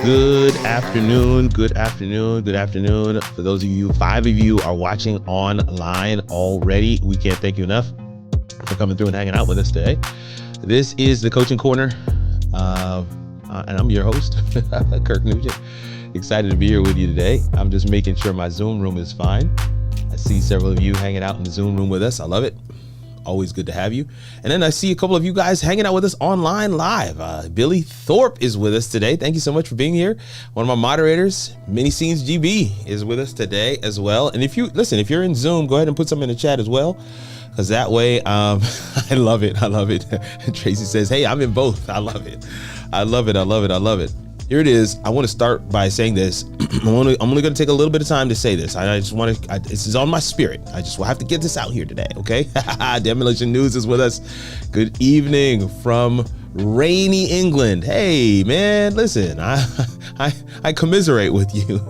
Good afternoon. Good afternoon. Good afternoon. For those of you, 5 of you are watching online already. We can't thank you enough for coming through and hanging out with us today. This is the Coaching Corner, and I'm your host, Kirk Nugent. Excited to be here with you today. I'm just making sure my Zoom room is fine. I see several of you hanging out in the Zoom room with us. I love it. Always good to have you. And then I see a couple of you guys hanging out with us online live. Billy Thorpe is with us today. Thank you so much for being here. One of my moderators, Mini Scenes GB, is with us today as well. And if you're in Zoom, go ahead and put something in the chat as well, because that way, I love it. I love it. Tracy says, hey, I'm in both. I love it. I love it. I love it. I love it. Here it is. I want to start by saying this. I'm only going to take a little bit of time to say this. I just want to, this is on my spirit. I just will have to get this out here today. Okay. Demolition News is with us. Good evening from rainy England. Hey man, listen, I commiserate with you.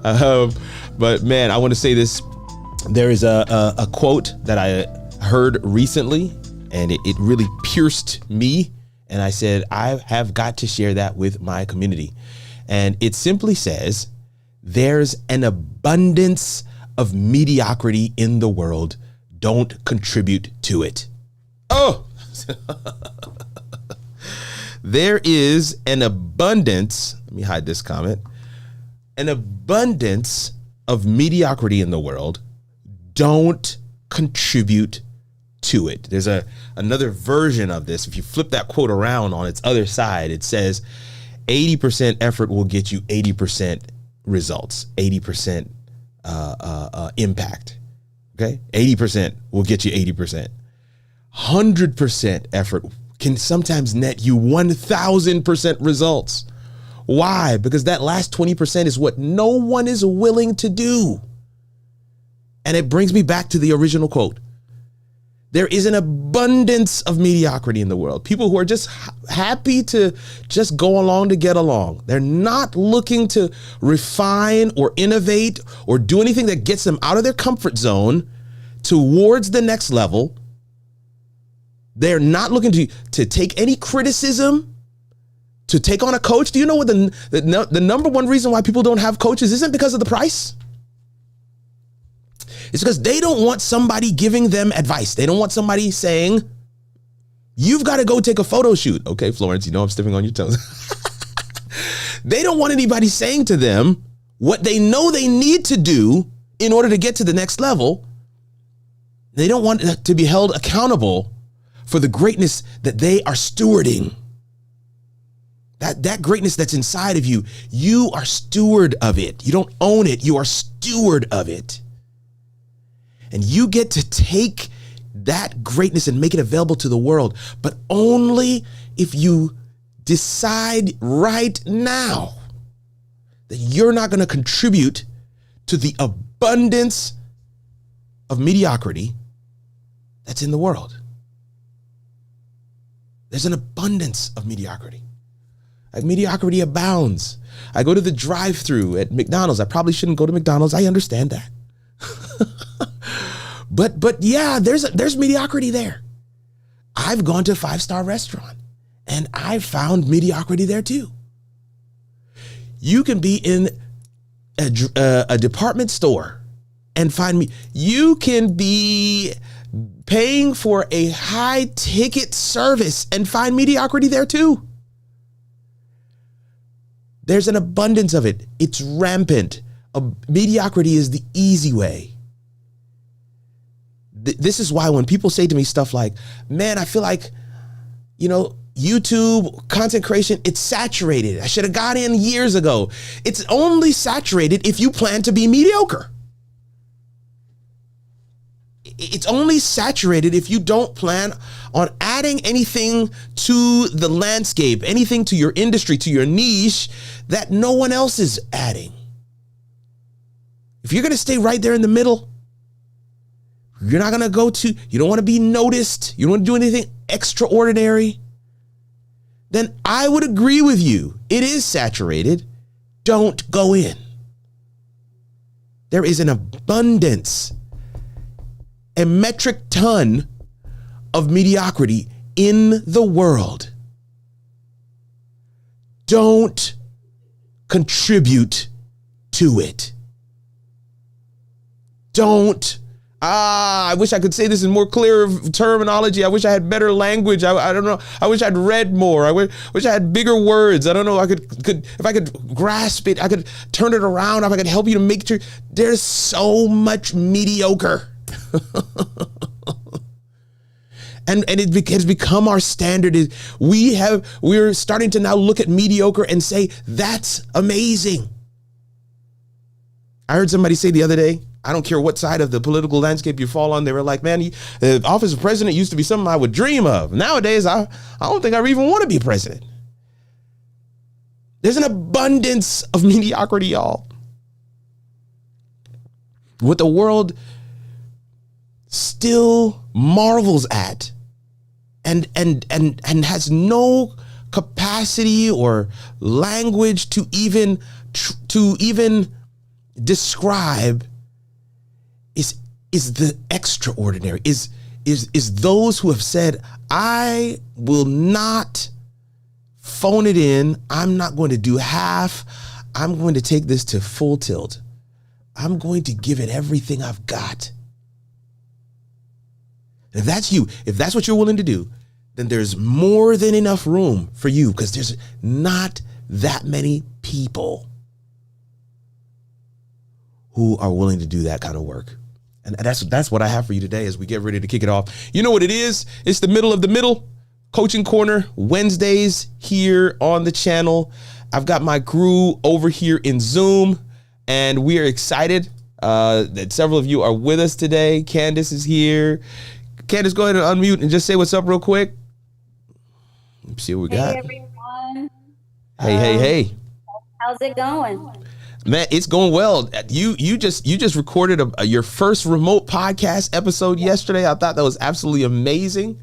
But man, I want to say this. There is a quote that I heard recently, and it really pierced me. And I said, I have got to share that with my community. And it simply says, there's an abundance of mediocrity in the world. Don't contribute to it. Oh, there is an abundance. Let me hide this comment. An abundance of mediocrity in the world. Don't contribute to it. There's another version of this. If you flip that quote around on its other side, it says 80% effort will get you 80% results, 80% impact. Okay. 80% will get you 80%. 100% effort can sometimes net you 1000% results. Why? Because that last 20% is what no one is willing to do. And it brings me back to the original quote. There is an abundance of mediocrity in the world. People who are just happy to just go along to get along. They're not looking to refine or innovate or do anything that gets them out of their comfort zone towards the next level. They're not looking to take any criticism, to take on a coach. Do you know what the number one reason why people don't have coaches isn't because of the price? It's because they don't want somebody giving them advice. They don't want somebody saying, you've got to go take a photo shoot. Okay, Florence, you know I'm stepping on your toes. They don't want anybody saying to them what they know they need to do in order to get to the next level. They don't want to be held accountable for the greatness that they are stewarding. That greatness that's inside of you, you are steward of it. You don't own it. You are steward of it. And you get to take that greatness and make it available to the world, but only if you decide right now that you're not going to contribute to the abundance of mediocrity that's in the world. There's an abundance of mediocrity. Mediocrity abounds. I go to the drive-thru at McDonald's. I probably shouldn't go to McDonald's. I understand that. But yeah, there's mediocrity there. I've gone to a 5-star restaurant and I found mediocrity there too. You can be in a department store and find me. You can be paying for a high ticket service and find mediocrity there too. There's an abundance of it. It's rampant. Mediocrity is the easy way. This is why when people say to me stuff like, man, I feel like, YouTube content creation, it's saturated. I should have got in years ago. It's only saturated if you plan to be mediocre. It's only saturated if you don't plan on adding anything to the landscape, anything to your industry, to your niche that no one else is adding. If you're going to stay right there in the middle, you're not going to you don't want to be noticed, you don't want to do anything extraordinary, then I would agree with you. It is saturated. Don't go in. There is an abundance, a metric ton of mediocrity in the world. Don't contribute to it. Don't. I wish I could say this in more clear terminology. I wish I had better language. I don't know. I wish I'd read more. I wish I had bigger words. I don't know. I could if I could grasp it, I could turn it around. If I could help you to make sure. There's so much mediocre. And it has become our standard. We're starting to now look at mediocre and say, that's amazing. I heard somebody say the other day, I don't care what side of the political landscape you fall on. They were like, man, the office of president used to be something I would dream of. Nowadays, I don't think I even want to be president. There's an abundance of mediocrity, y'all. What the world still marvels at and has no capacity or language to even describe is the extraordinary, is those who have said, I will not phone it in. I'm not going to do half. I'm going to take this to full tilt. I'm going to give it everything I've got. If that's you, if that's what you're willing to do, then there's more than enough room for you, because there's not that many people who are willing to do that kind of work. And that's what I have for you today as we get ready to kick it off. You know what it is? It's the middle of the middle. Coaching Corner Wednesdays here on the channel. I've got my crew over here in Zoom, and we are excited that several of you are with us today. Candace is here. Candace, go ahead and unmute and just say what's up real quick. Let's see what we got. Hey, everyone. Hey. How's it going? Man, it's going well. You just recorded your first remote podcast episode yesterday. I thought that was absolutely amazing.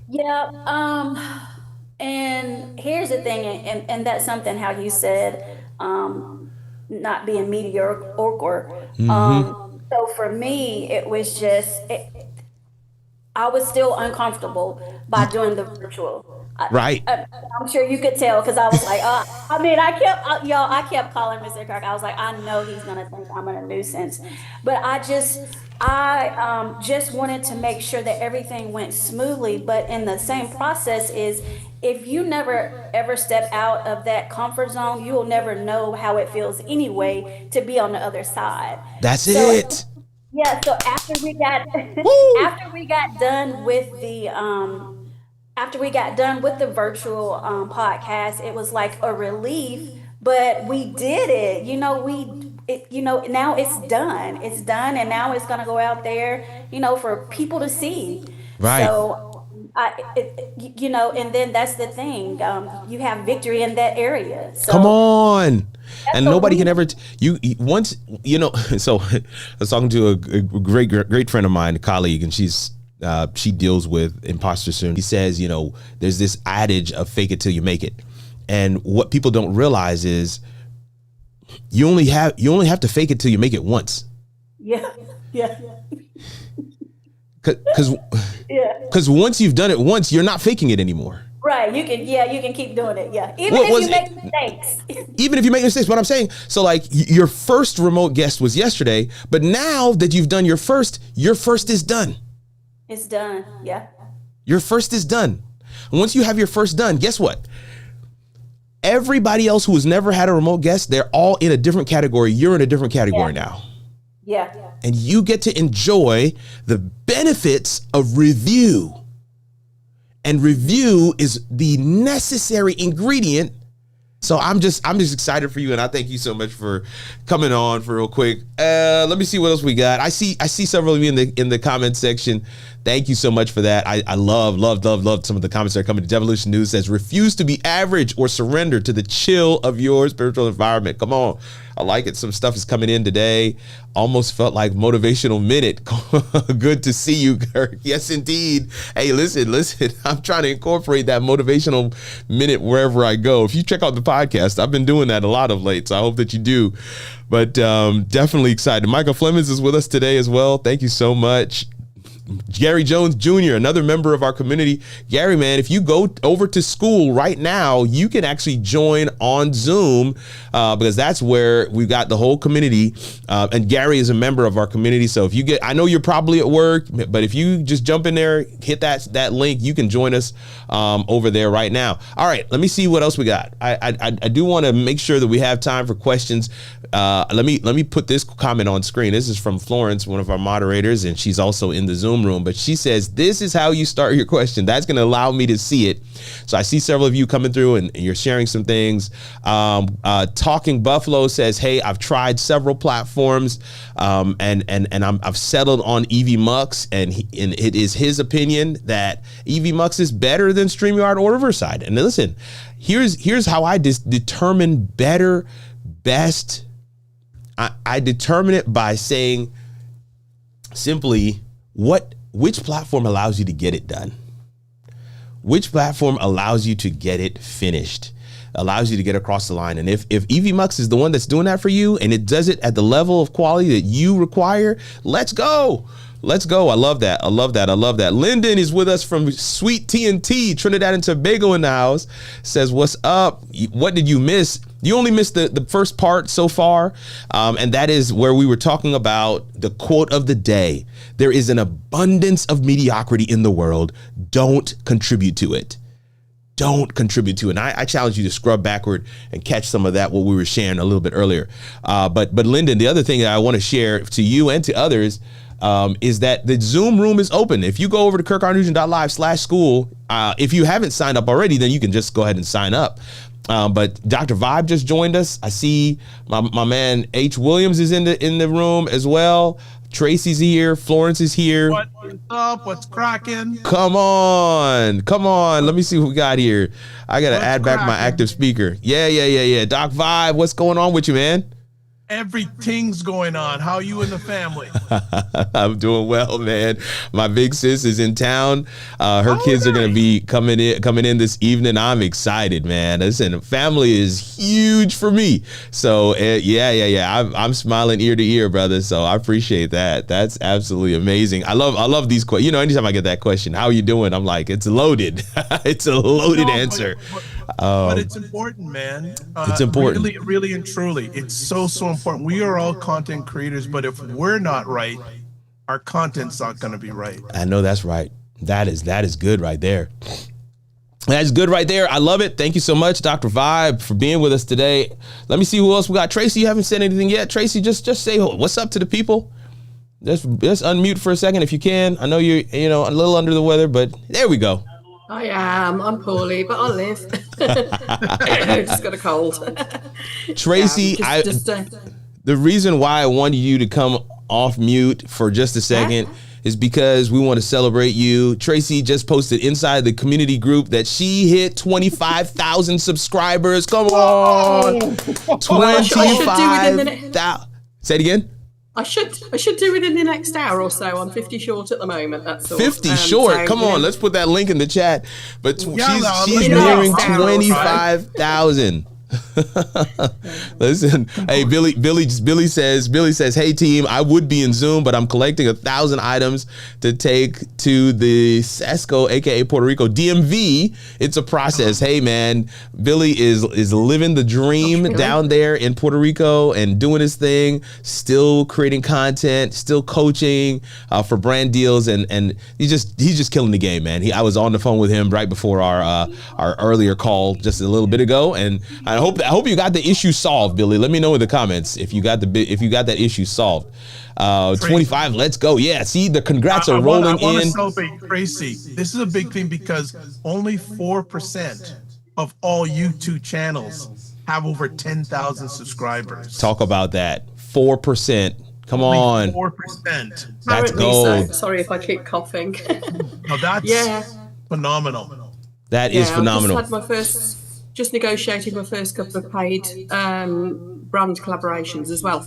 Yeah. And here's the thing, and that's something how you said, not being mediocre. So for me, it was just, I was still uncomfortable by doing the virtual. Right. I'm sure you could tell, because I was like, I kept calling Mr. Kirk. I was like, I know he's gonna think I'm a nuisance, but I just wanted to make sure that everything went smoothly. But in the same process is, if you never ever step out of that comfort zone, you will never know how it feels anyway to be on the other side. That's it. Yeah. So after we got done with the virtual podcast, it was like a relief, but we did it. Now it's done. It's done, and now it's gonna go out there, for people to see. Right. So, and then that's the thing. You have victory in that area. So come on. And nobody can ever, so I was talking to a great friend of mine, a colleague, and she deals with imposter syndrome. He says, there's this adage of fake it till you make it. And what people don't realize is you only have to fake it till you make it once. Yeah. Because once you've done it once, you're not faking it anymore. Right. You can keep doing it. Yeah. Even if you make mistakes. Even if you make mistakes, what I'm saying. So like your first remote guest was yesterday, but now that you've done your first is done. It's done. Yeah. Your first is done. And once you have your first done, guess what? Everybody else who has never had a remote guest, they're all in a different category. You're in a different category now. Yeah. And you get to enjoy the benefits of review. And review is the necessary ingredient. So I'm just excited for you, and I thank you so much for coming on for real quick. Let me see what else we got. I see several of you in the comment section. Thank you so much for that. I love some of the comments that are coming. Devolution News says, refuse to be average or surrender to the chill of your spiritual environment. Come on. I like it. Some stuff is coming in today. Almost felt like motivational minute. Good to see you, Kirk. Yes, indeed. Hey, listen. I'm trying to incorporate that motivational minute wherever I go. If you check out the podcast, I've been doing that a lot of late, so I hope that you do. But definitely excited. Michael Flemings is with us today as well. Thank you so much. Gary Jones Jr., another member of our community. Gary, man, if you go over to school right now, you can actually join on Zoom because that's where we've got the whole community. And Gary is a member of our community. So if you get, I know you're probably at work, but if you just jump in there, hit that link, you can join us over there right now. All right, let me see what else we got. I do want to make sure that we have time for questions. Let me put this comment on screen. This is from Florence, one of our moderators, and she's also in the Zoom room. But she says, this is how you start your question. That's going to allow me to see it. So I see several of you coming through and you're sharing some things. Talking Buffalo says, hey, I've tried several platforms and I've settled on EV Mux, and it is his opinion that EV Mux is better than StreamYard or Riverside. And listen, here's how I determine better, best. I determine it by saying simply which platform allows you to get it done. Which platform allows you to get it finished, allows you to get across the line. And if EV Mux is the one that's doing that for you and it does it at the level of quality that you require, let's go. Let's go. I love that. I love that. I love that. Lyndon is with us from Sweet TNT, Trinidad and Tobago in the house. Says, what's up? What did you miss? You only missed the first part so far. And that is where we were talking about the quote of the day. There is an abundance of mediocrity in the world. Don't contribute to it. Don't contribute to it. And I challenge you to scrub backward and catch some of that, what we were sharing a little bit earlier. But Lyndon, the other thing that I want to share to you and to others is that the Zoom room is open. If you go over to kirkarnugent.live/school, if you haven't signed up already, then you can just go ahead and sign up. But Dr. Vibe just joined us. I see my man H. Williams is in the room as well. Tracy's here. Florence is here. What's up? What's cracking? Come on. Let me see what we got here. I got to add back my active speaker. Yeah. Doc Vibe, what's going on with you, man? Everything's going on. How are you and the family? I'm doing well, man. My big sis is in town. Her kids are going to be coming in this evening. I'm excited, man. Listen, family is huge for me. So yeah. I'm smiling ear to ear, brother. So I appreciate that. That's absolutely amazing. I love these questions. You know, anytime I get that question, how are you doing? I'm like, it's loaded. It's a loaded answer. But it's important, man. It's important. Really, really and truly. It's so important. We are all content creators, but if we're not right, our content's not going to be right. I know that's right. That is good right there. That's good right there. I love it. Thank you so much, Dr. Vibe, for being with us today. Let me see who else we got. Tracy, you haven't said anything yet. Tracy, just say what's up to the people. Just unmute for a second if you can. I know you're a little under the weather, but there we go. I am. I'm poorly, but I'll live. Just got a cold. Tracy, the reason why I wanted you to come off mute for just a second is because we want to celebrate you. Tracy just posted inside the community group that she hit 25,000 subscribers. Come on. 25,000. Say it again. I should do it in the next hour or so. I'm 50 short at the moment. That's all. 50 short. So, come on, let's put that link in the chat. But she's nearing 25,000. Listen, hey, Billy says, hey team, I would be in Zoom, but I'm collecting 1,000 items to take to the Sesco, aka Puerto Rico DMV. It's a process. Hey man, Billy is living the dream down there in Puerto Rico and doing his thing, still creating content, still coaching for brand deals, and he's just killing the game, man. I was on the phone with him right before our earlier call just a little bit ago, and I hope you got the issue solved, Billy. Let me know in the comments if you got that issue solved. 25, let's go. Yeah, see, the congrats are rolling in. I want to celebrate Tracy. This is a big thing because only 4% of all YouTube channels have over 10,000 subscribers. Talk about that. 4%. Come on. 4%. That's gold. So. Sorry if I keep coughing. No, that's phenomenal. That is phenomenal. I just negotiated my first couple of paid brand collaborations as well.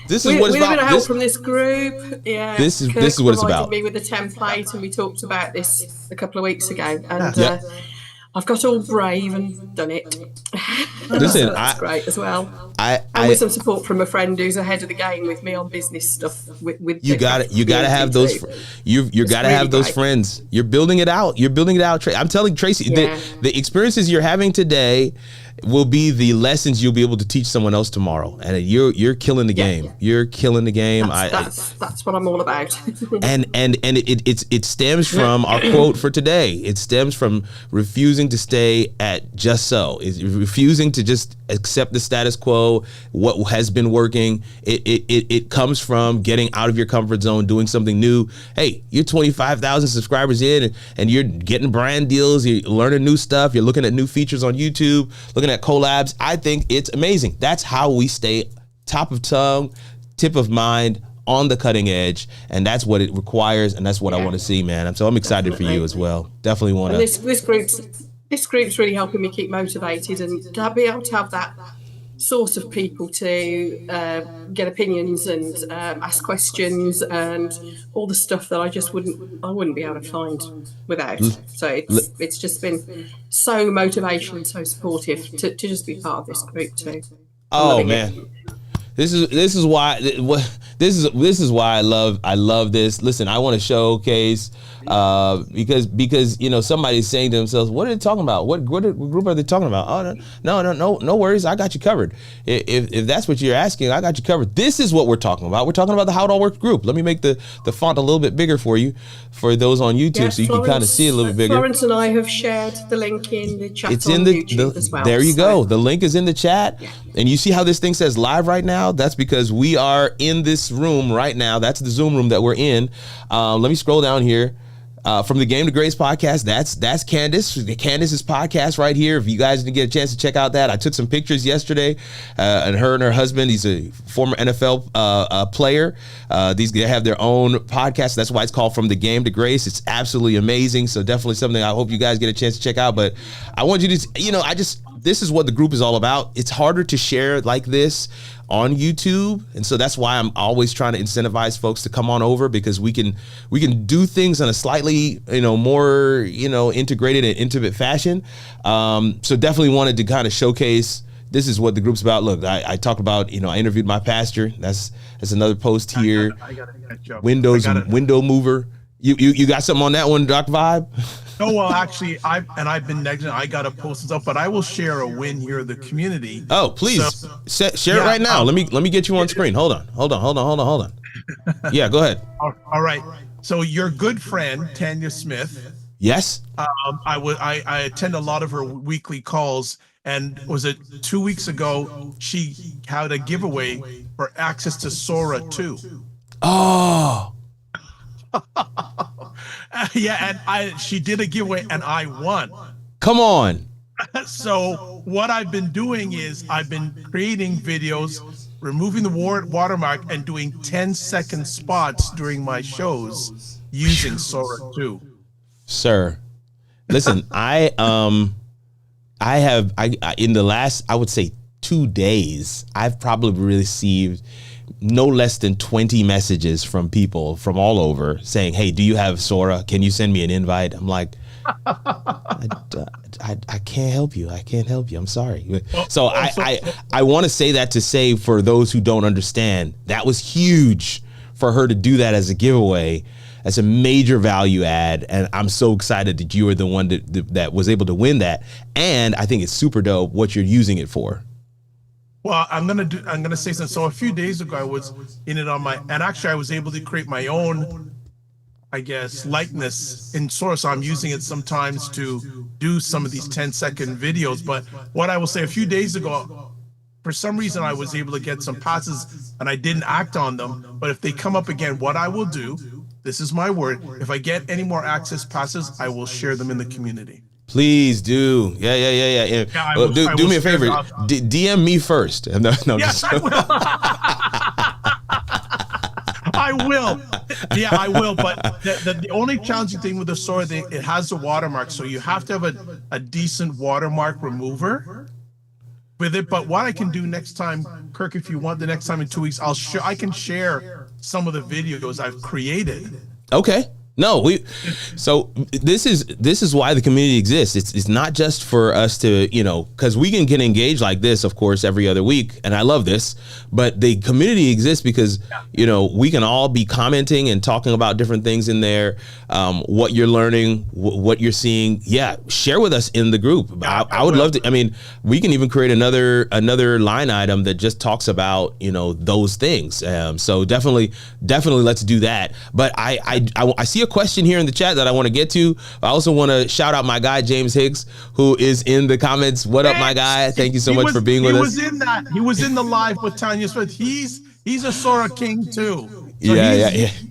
This is what it's about. We had a bit of help from this group. Yeah, this is what it's about. Me with the template, and we talked about this a couple of weeks ago. And I've got all brave and done it. Listen, so that's great as well. And with some support from a friend who's ahead of the game with me on business stuff. With you got to have those. You got to have those friends. You're building it out. I'm telling Tracy, the experiences you're having today will be the lessons you'll be able to teach someone else tomorrow. And you're killing the game. You're killing the game. That's what I'm all about. and it stems from our quote for today. It stems from refusing to stay at just so. It's refusing to just accept the status quo, what has been working. It comes from getting out of your comfort zone, doing something new. Hey, you're 25,000 subscribers in and you're getting brand deals, you're learning new stuff, you're looking at new features on YouTube, looking at collabs. I think it's amazing. That's how we stay top of tongue, tip of mind, on the cutting edge, and that's what it requires, and that's what I want to see, man. So I'm excited for you as well. Definitely want to. This group's really helping me keep motivated and to be able to have that source of people to get opinions and ask questions and all the stuff that I wouldn't be able to find without. So it's just been so motivational and so supportive to just be part of this group too. Oh man. This is why I love this. Listen, I want to showcase because somebody's saying to themselves, what are they talking about? What group are they talking about? Oh no worries, I got you covered. If that's what you're asking, I got you covered. This is what we're talking about. We're talking about the How It All Works group. Let me make the font a little bit bigger for you, for those on YouTube, so you can kind of see it a little bit bigger. Florence and I have shared the link in the chat. It's in YouTube as well. There you go. The link is in the chat, and you see how this thing says live right now. That's because we are in this room right now. That's the Zoom room that we're in. Let me scroll down here. From the Game to Grace podcast, that's Candace. Candace's podcast right here. If you guys didn't get a chance to check out that, I took some pictures yesterday, and her husband, he's a former NFL player. They have their own podcast. That's why it's called From the Game to Grace. It's absolutely amazing. So definitely something I hope you guys get a chance to check out. But I want you to, this is what the group is all about. It's harder to share like this on YouTube, and so that's why I'm always trying to incentivize folks to come on over, because we can do things in a slightly more integrated and intimate fashion. So definitely wanted to kind of showcase this is what the group's about. Look, I talked about I interviewed my pastor. That's another post here. Window mover. You got something on that one, Doc Vibe? No, well, actually, I've been negligent. I got to post this up, but I will share a win here in the community. Oh, please share it right now. Let me get you on screen. Hold on. Yeah, go ahead. All right. So your good friend Tanya Smith. Yes. I attend a lot of her weekly calls, and was it 2 weeks ago she had a giveaway for access to Sora 2. Oh. Yeah, and she did a giveaway and I won. Come on. So what I've been doing is I've been creating videos, removing the watermark, and doing 10-second spots during my shows using Sora 2. Sir, listen, I in the last, I would say 2 days, I've probably received no less than 20 messages from people from all over saying, hey, do you have Sora? Can you send me an invite? I'm like, I can't help you. I can't help you. I'm sorry. So I want to say that to say, for those who don't understand, that was huge for her to do that as a giveaway. That's a major value add, and I'm so excited that you are the one that was able to win that. And I think it's super dope what you're using it for. Well, I'm gonna say something. So a few days ago, I was in it and actually I was able to create my own, I guess, likeness in Sora. So I'm using it sometimes to do some of these 10-second videos. But what I will say, a few days ago, for some reason, I was able to get some passes and I didn't act on them. But if they come up again, what I will do, this is my word, if I get any more access passes, I will share them in the community. Please do. Yeah. Do me a favor. DM me first. No, yes, I will. I will. Yeah, I will. But the only challenging thing with the Sora thing, it has a watermark. So you have to have a decent watermark remover with it. But what I can do next time, Kirk, if you want, the next time in 2 weeks, I can share some of the videos I've created. Okay. No, so this is why the community exists. It's not just for us to, because we can get engaged like this, of course, every other week, and I love this, but the community exists because, we can all be commenting and talking about different things in there, what you're learning, what you're seeing. Yeah, share with us in the group. I would love to. I mean, we can even create another line item that just talks about, those things. So definitely let's do that. But I see a question here in the chat that I want to get to. I also want to shout out my guy, James Hicks, who is in the comments. What up, my guy? Thank you so much for being with us. He was in the live with Tanya Smith. He's a Sora king too. So yeah.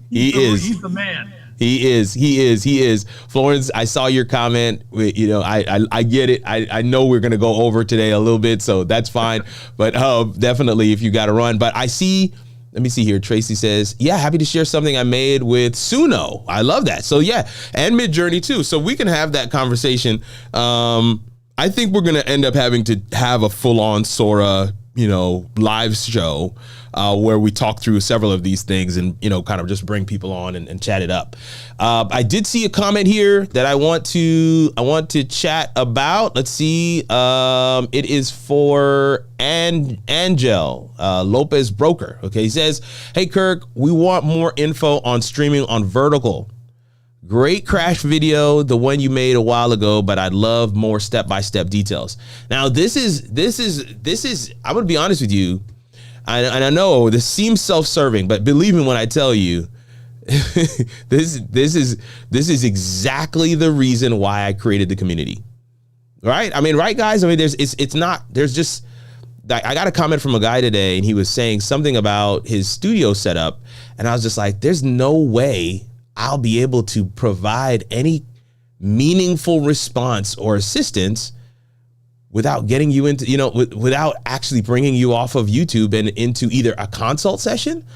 He's the man. He is. Florence, I saw your comment. I get it. I know we're going to go over today a little bit, so that's fine. But definitely if you got to run. But I see, let me see here. Tracy says, yeah, happy to share something I made with Suno. I love that. So yeah, and Midjourney too. So we can have that conversation. I think we're going to end up having to have a full-on Sora, live show where we talk through several of these things and, kind of just bring people on and chat it up. I did see a comment here that I want to chat about. Let's see. It is for Angel Lopez Broker. Okay. He says, hey, Kirk, we want more info on streaming on Vertical. Great crash video, the one you made a while ago, but I'd love more step-by-step details. Now, this is, I'm going to be honest with you, and I know this seems self-serving, but believe me when I tell you, this is exactly the reason why I created the community. Right? I mean, right, guys? I mean, I got a comment from a guy today, and he was saying something about his studio setup, and I was just like, there's no way I'll be able to provide any meaningful response or assistance without getting you into, without actually bringing you off of YouTube and into either a consult session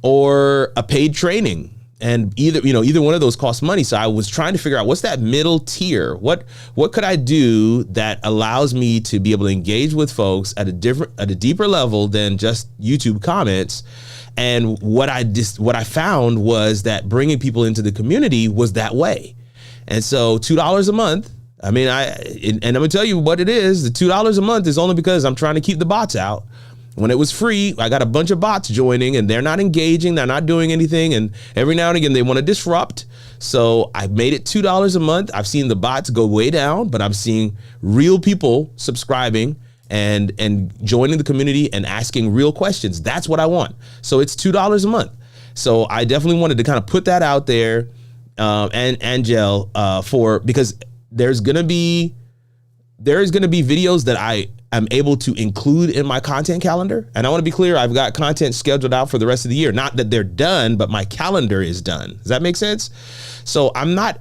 or a paid training. And either one of those costs money. So I was trying to figure out what's that middle tier. What could I do that allows me to be able to engage with folks at a deeper level than just YouTube comments. And what I found was that bringing people into the community was that way. And so $2 a month. I mean, and I'm gonna tell you what it is. The $2 a month is only because I'm trying to keep the bots out. When it was free, I got a bunch of bots joining and they're not engaging. They're not doing anything. And every now and again, they want to disrupt. So I made it $2 a month. I've seen the bots go way down, but I'm seeing real people subscribing and joining the community and asking real questions. That's what I want. So it's $2 a month. So I definitely wanted to kind of put that out there, and Angel, because there's gonna be videos that I am able to include in my content calendar. And I want to be clear, I've got content scheduled out for the rest of the year. Not that they're done, but my calendar is done. Does that make sense? So I'm not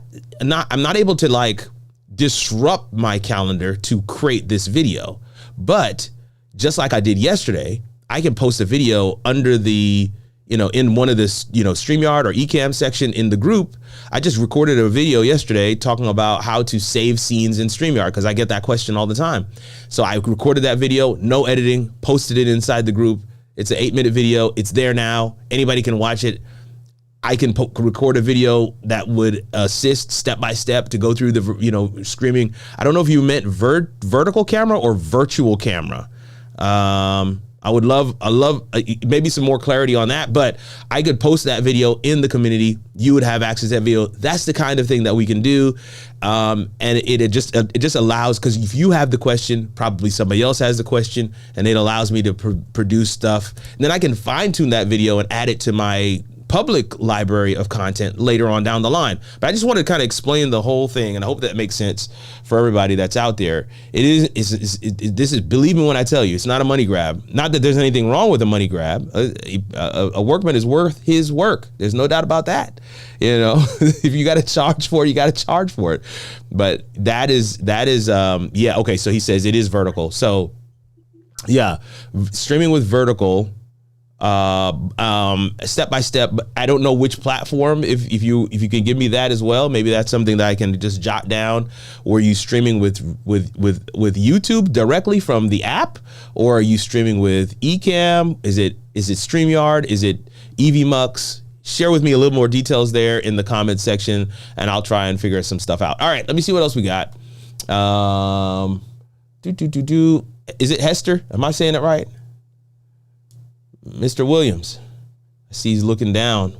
able to like disrupt my calendar to create this video. But just like I did yesterday, I can post a video under the, in one of this, StreamYard or Ecamm section in the group. I just recorded a video yesterday talking about how to save scenes in StreamYard because I get that question all the time. So I recorded that video, no editing, posted it inside the group. It's an 8-minute video. It's there now. Anybody can watch it. I can record a video that would assist step-by-step to go through the, streaming. I don't know if you meant vertical camera or virtual camera. I love maybe some more clarity on that, but I could post that video in the community. You would have access to that video. That's the kind of thing that we can do. And it just allows, because if you have the question, probably somebody else has the question, and it allows me to produce stuff. And then I can fine tune that video and add it to my public library of content later on down the line. But I just want to kind of explain the whole thing, and I hope that makes sense for everybody that's out there. This is, believe me when I tell you, it's not a money grab. Not that there's anything wrong with a money grab. A workman is worth his work. There's no doubt about that. If you got to charge for it, you got to charge for it. But that is yeah. Okay. So he says it is vertical. So yeah, streaming with vertical, step by step. I don't know which platform. If you can give me that as well, maybe that's something that I can just jot down. Or are you streaming with YouTube directly from the app, or are you streaming with Ecamm? Is it StreamYard? Is it EVMux? share with me a little more details there in the comment section, and I'll try and figure some stuff out. All right, let me see what else we got. Is it Hester? Am I saying it right? Mr. Williams. I see he's looking down.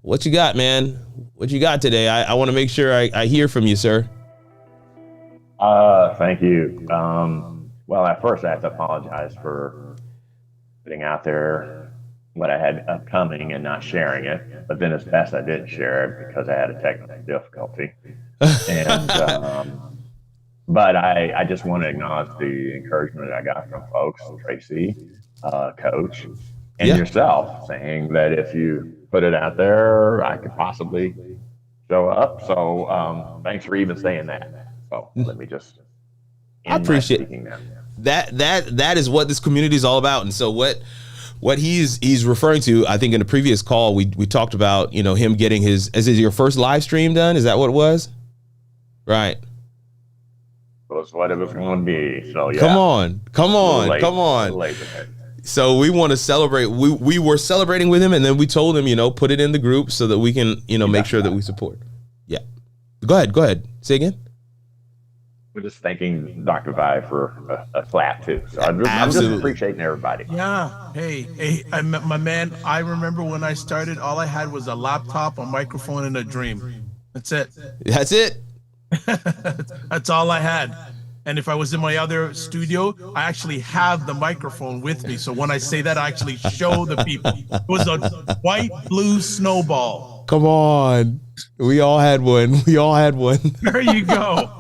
What you got, man? What you got today? I want to make sure I hear from you, sir. Thank you. Well, at first I have to apologize for putting out there what I had upcoming and not sharing it. But then it's best I didn't share it because I had a technical difficulty. And but I just want to acknowledge the encouragement I got from folks, Tracy, Coach, and yourself, saying that if you put it out there, I could possibly show up. So thanks for even saying that. So let me just. I appreciate that. That is what this community is all about. And so what he's referring to, I think in the previous call, we talked about, him getting is it your first live stream done? Is that what it was? Right. Was what it was going to be. So yeah. Come on. So we want to celebrate. We were celebrating with him, and then we told him, put it in the group so that we can, make sure that we support. Yeah. Go ahead. Say again. We're just thanking Dr. Vi for a clap too. So I'm just appreciating everybody. Yeah. Hey, my man, I remember when I started, all I had was a laptop, a microphone, and a dream. That's it. That's all I had. And if I was in my other studio, I actually have the microphone with me. So when I say that, I actually show the people. It was a white, blue snowball. Come on. We all had one. There you go.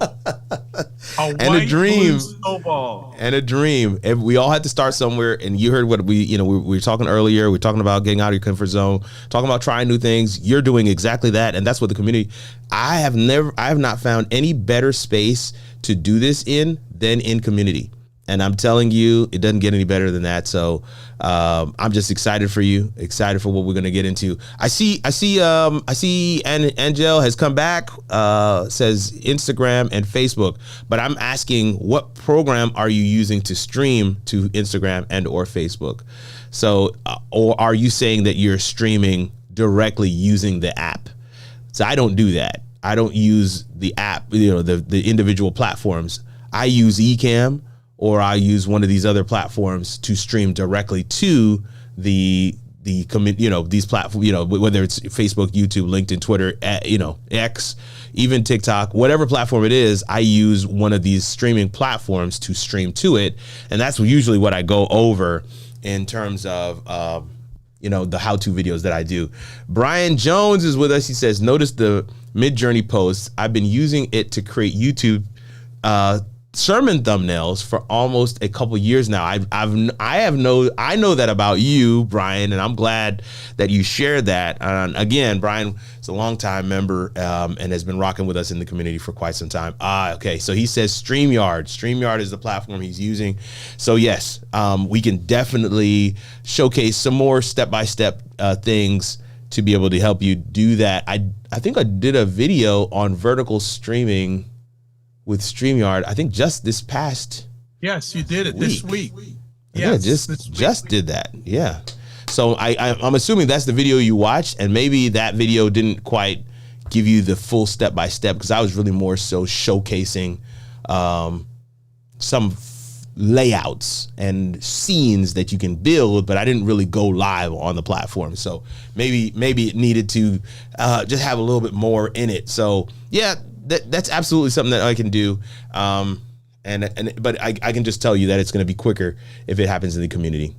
A dream. Blue snowball. And a dream. And we all had to start somewhere. And you heard what we were talking earlier. We were talking about getting out of your comfort zone, talking about trying new things. You're doing exactly that. And that's what the community, I have not found any better space to do this in than in community. And I'm telling you, it doesn't get any better than that. So I'm just excited for you, excited for what we're going to get into. I see Angel has come back, says Instagram and Facebook, but I'm asking, what program are you using to stream to Instagram and or Facebook? So, or are you saying that you're streaming directly using the app? So I don't do that. I don't use the app, the individual platforms. I use Ecamm, or I use one of these other platforms to stream directly to these platforms, whether it's Facebook, YouTube, LinkedIn, Twitter, X, even TikTok, whatever platform it is, I use one of these streaming platforms to stream to it. And that's usually what I go over in terms of, the how-to videos that I do. Brian Jones is with us. He says, notice the Midjourney posts. I've been using it to create YouTube sermon thumbnails for almost a couple years now. I know that about you, Brian, and I'm glad that you shared that. Again, Brian is a longtime member and has been rocking with us in the community for quite some time. Okay, so he says StreamYard. StreamYard is the platform he's using. So yes, we can definitely showcase some more step-by-step things to be able to help you do that. I think I did a video on vertical streaming with StreamYard, I think just this past. Yes, you did it this week. Yeah, just did that. Yeah. So I'm assuming that's the video you watched, and maybe that video didn't quite give you the full step-by-step, because I was really more so showcasing some layouts and scenes that you can build, but I didn't really go live on the platform. So maybe it needed to just have a little bit more in it. So yeah, that's absolutely something that I can do. But I can just tell you that it's going to be quicker if it happens in the community.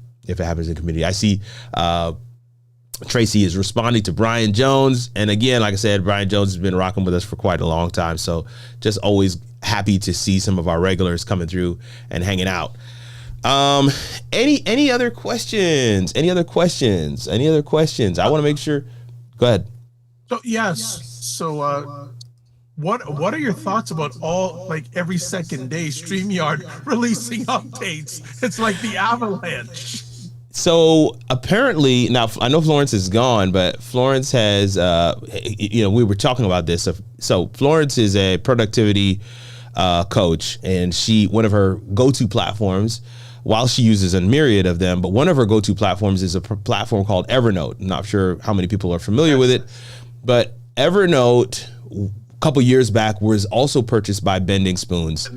I see Tracy is responding to Brian Jones. And again, like I said, Brian Jones has been rocking with us for quite a long time. So just always happy to see some of our regulars coming through and hanging out. Any other questions? I want to make sure. Go ahead. So yes. So what are your thoughts about every second day StreamYard releasing updates? It's like the avalanche. So apparently, now I know Florence is gone, but Florence has, we were talking about this. So Florence is a productivity coach, and one of her go-to platforms, while she uses a myriad of them, but one of her go-to platforms is a platform called Evernote. I'm not sure how many people are familiar with it, but Evernote a couple years back was also purchased by Bending Spoons.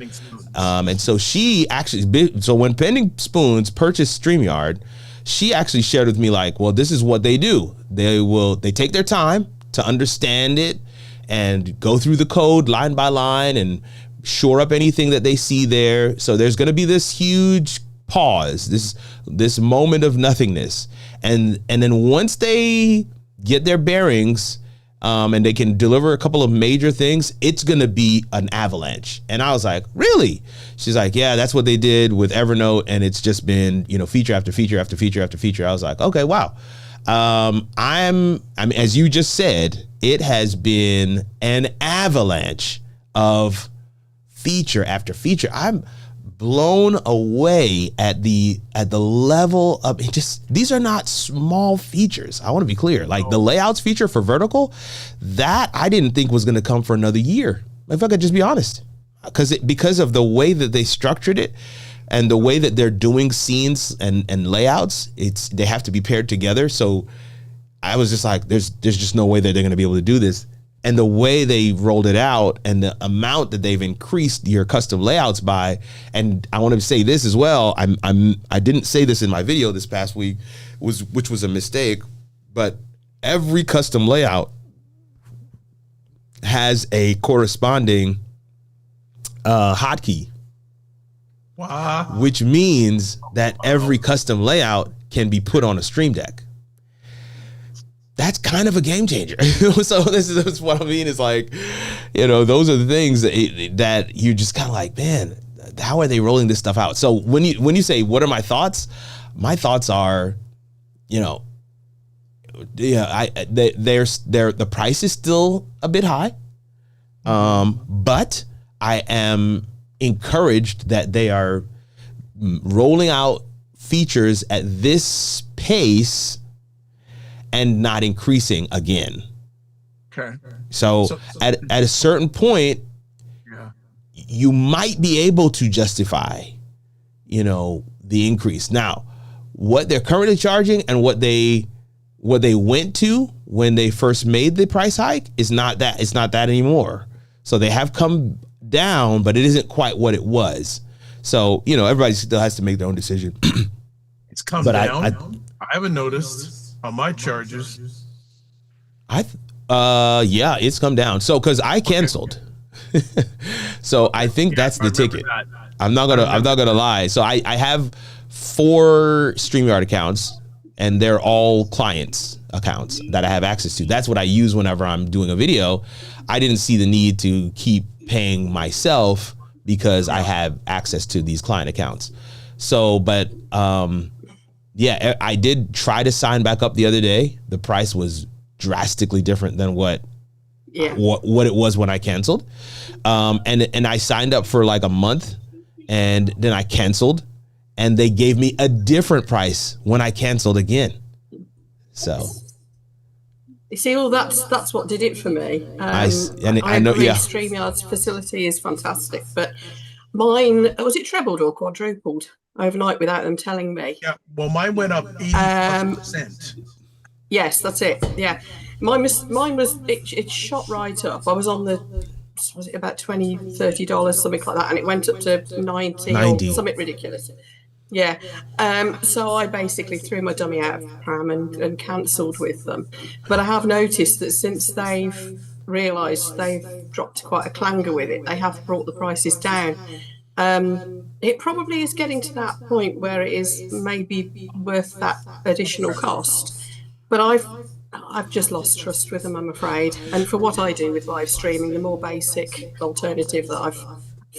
And so when Bending Spoons purchased StreamYard, she actually shared with me like, well, this is what they do. They take their time to understand it and go through the code line by line and shore up anything that they see there. So there's going to be this huge pause, this moment of nothingness. And then once they get their bearings, and they can deliver a couple of major things, it's going to be an avalanche. And I was like, really? She's like, yeah, that's what they did with Evernote. And it's just been, feature after feature after feature after feature. I was like, okay, wow. I mean, as you just said, it has been an avalanche of feature after feature. I'm blown away at the level of it. Just, these are not small features. I want to be clear. Like the layouts feature for vertical, that I didn't think was going to come for another year. If I could just be honest, because of the way that they structured it and the way that they're doing scenes and layouts, they have to be paired together. So I was just like, there's just no way that they're going to be able to do this. And the way they rolled it out and the amount that they've increased your custom layouts by, and I want to say this as well. I didn't say this in my video this past week, which was a mistake, but every custom layout has a corresponding hotkey. Wow. Which means that every custom layout can be put on a Stream Deck. That's kind of a game changer. So this is what I mean. Is like, those are the things that you're just kind of like, man, how are they rolling this stuff out? So when you say, what are my thoughts? My thoughts are, the price is still a bit high, but I am encouraged that they are rolling out features at this pace and not increasing again. Okay. So at a certain point, you might be able to justify, the increase. Now, what they're currently charging and what they went to when they first made the price hike is not that. It's not that anymore. So they have come down, but it isn't quite what it was. So, everybody still has to make their own decision. It's come down. I haven't noticed on my charges. Yeah, it's come down. So, cause I canceled. So I think that's the ticket. That. I'm not gonna lie. So I have 4 StreamYard accounts and they're all clients accounts that I have access to. That's what I use whenever I'm doing a video. I didn't see the need to keep paying myself because I have access to these client accounts. So, but, yeah, I did try to sign back up the other day. The price was drastically different than what it was when I canceled. And I signed up for like a month and then I canceled and they gave me a different price when I canceled again. So you see, that's what did it for me. I know, agree, yeah. StreamYard's facility is fantastic, but mine, was it trebled or quadrupled overnight without them telling me? Yeah, well, mine went up 80%. Yes, that's it. Yeah, mine was it shot right up. I was on was it about $20-30, something like that, and it went up to 90 or something ridiculous. Yeah, so I basically threw my dummy out of pram and cancelled with them. But I have noticed that since they've realised they've dropped quite a clanger with it, they have brought the prices down. It probably is getting to that point where it is maybe worth that additional cost. But I've just lost trust with them, I'm afraid. And for what I do with live streaming, the more basic alternative that I've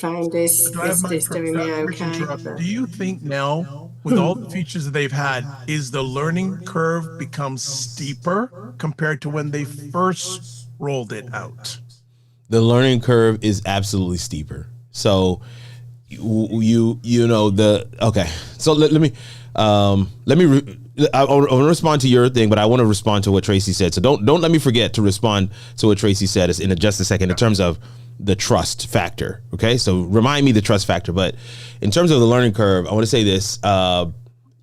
found is doing me okay. Do you think now, with all the features that they've had, is the learning curve become steeper compared to when they first rolled it out? The learning curve is absolutely steeper. So okay. So let me I want to respond to your thing, but I want to respond to what Tracy said. So don't let me forget to respond to what Tracy said in just a second in terms of the trust factor. Okay, so remind me the trust factor. But in terms of the learning curve, I want to say this: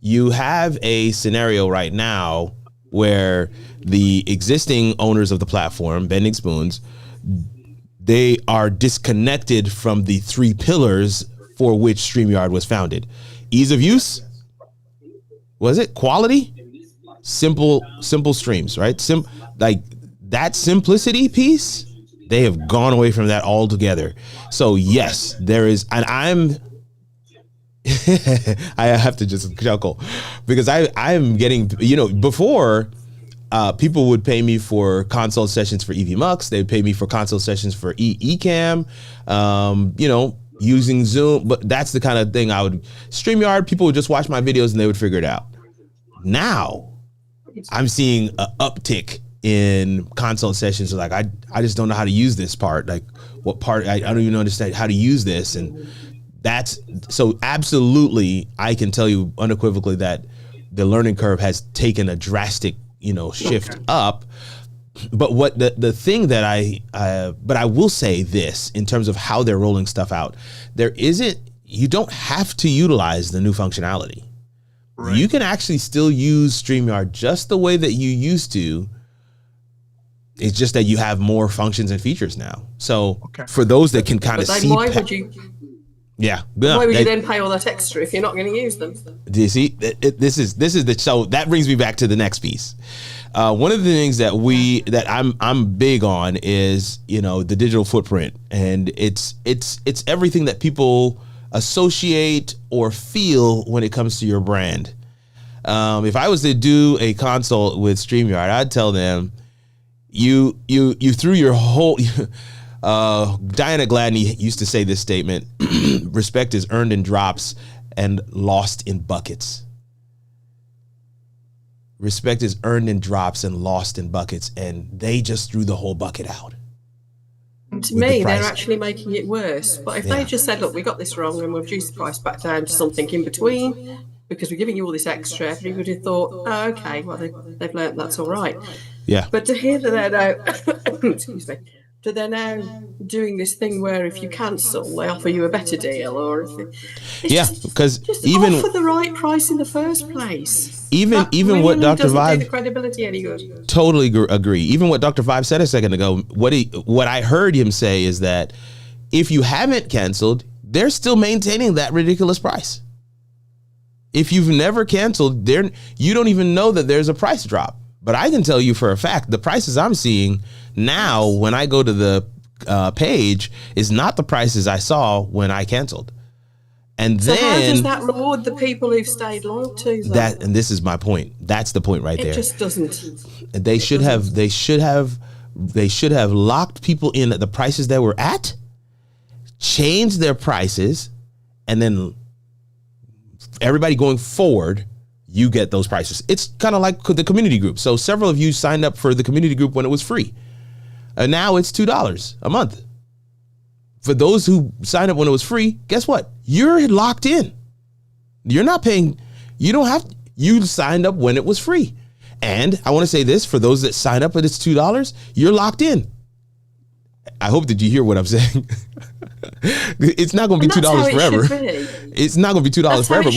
you have a scenario right now where the existing owners of the platform, Bending Spoons, they are disconnected from the three pillars for which StreamYard was founded. Ease of use, was it quality, simple streams, right? Like that simplicity piece, they have gone away from that altogether. So yes, there is, and I have to just chuckle because I'm getting, before people would pay me for consult sessions for EVMux. They'd pay me for consult sessions for Ecamm, using Zoom. But that's the kind of thing StreamYard, people would just watch my videos and they would figure it out. Now I'm seeing an uptick in consult sessions. Like, I just don't know how to use this part. Like what part, I don't even understand how to use this. And that's, so absolutely, I can tell you unequivocally that the learning curve has taken a drastic, shift up. But what the thing that but I will say this in terms of how they're rolling stuff out, you don't have to utilize the new functionality. Right. You can actually still use StreamYard just the way that you used to. It's just that you have more functions and features now. So for those that can kind of see, why would you? Yeah. Why would you then pay all that extra if you're not going to use them? Do you see? So that brings me back to the next piece. One of the things that I'm big on is, the digital footprint, and it's everything that people associate or feel when it comes to your brand. If I was to do a consult with StreamYard, I'd tell them, you threw your whole. Diana Gladney used to say this statement: respect is earned in drops and lost in buckets. Respect is earned in drops and lost in buckets, and they just threw the whole bucket out. To me, they're actually making it worse. But if they just said, look, we got this wrong and we've reduced the price back down to something in between because we're giving you all this extra, everybody thought, oh, okay, well, they've learned that's all right. Yeah. But to hear that they're now, excuse me, that they're now doing this thing where if you cancel, they offer you a better deal, or because even offer the right price in the first place. Even what Dr. Vibe, do the credibility any good. Totally agree. Even what Dr. Vibe said a second ago, what I heard him say is that if you haven't canceled, they're still maintaining that ridiculous price. If you've never canceled, you don't even know that there's a price drop. But I can tell you for a fact, the prices I'm seeing now when I go to the page is not the prices I saw when I canceled. And so then how does that reward the people who've stayed loyal to them? And this is my point. That's the point right there. It just doesn't. They should have locked people in at the prices that were at, changed their prices, and then everybody going forward, you get those prices. It's kind of like the community group. So several of you signed up for the community group when it was free. And now it's $2 a month. For those who signed up when it was free, guess what? You're locked in. You're not paying. You signed up when it was free. And I want to say this, for those that signed up and it's $2, you're locked in. I hope that you hear what I'm saying. It's not going to be $2 forever. It's not going to be $2 forever.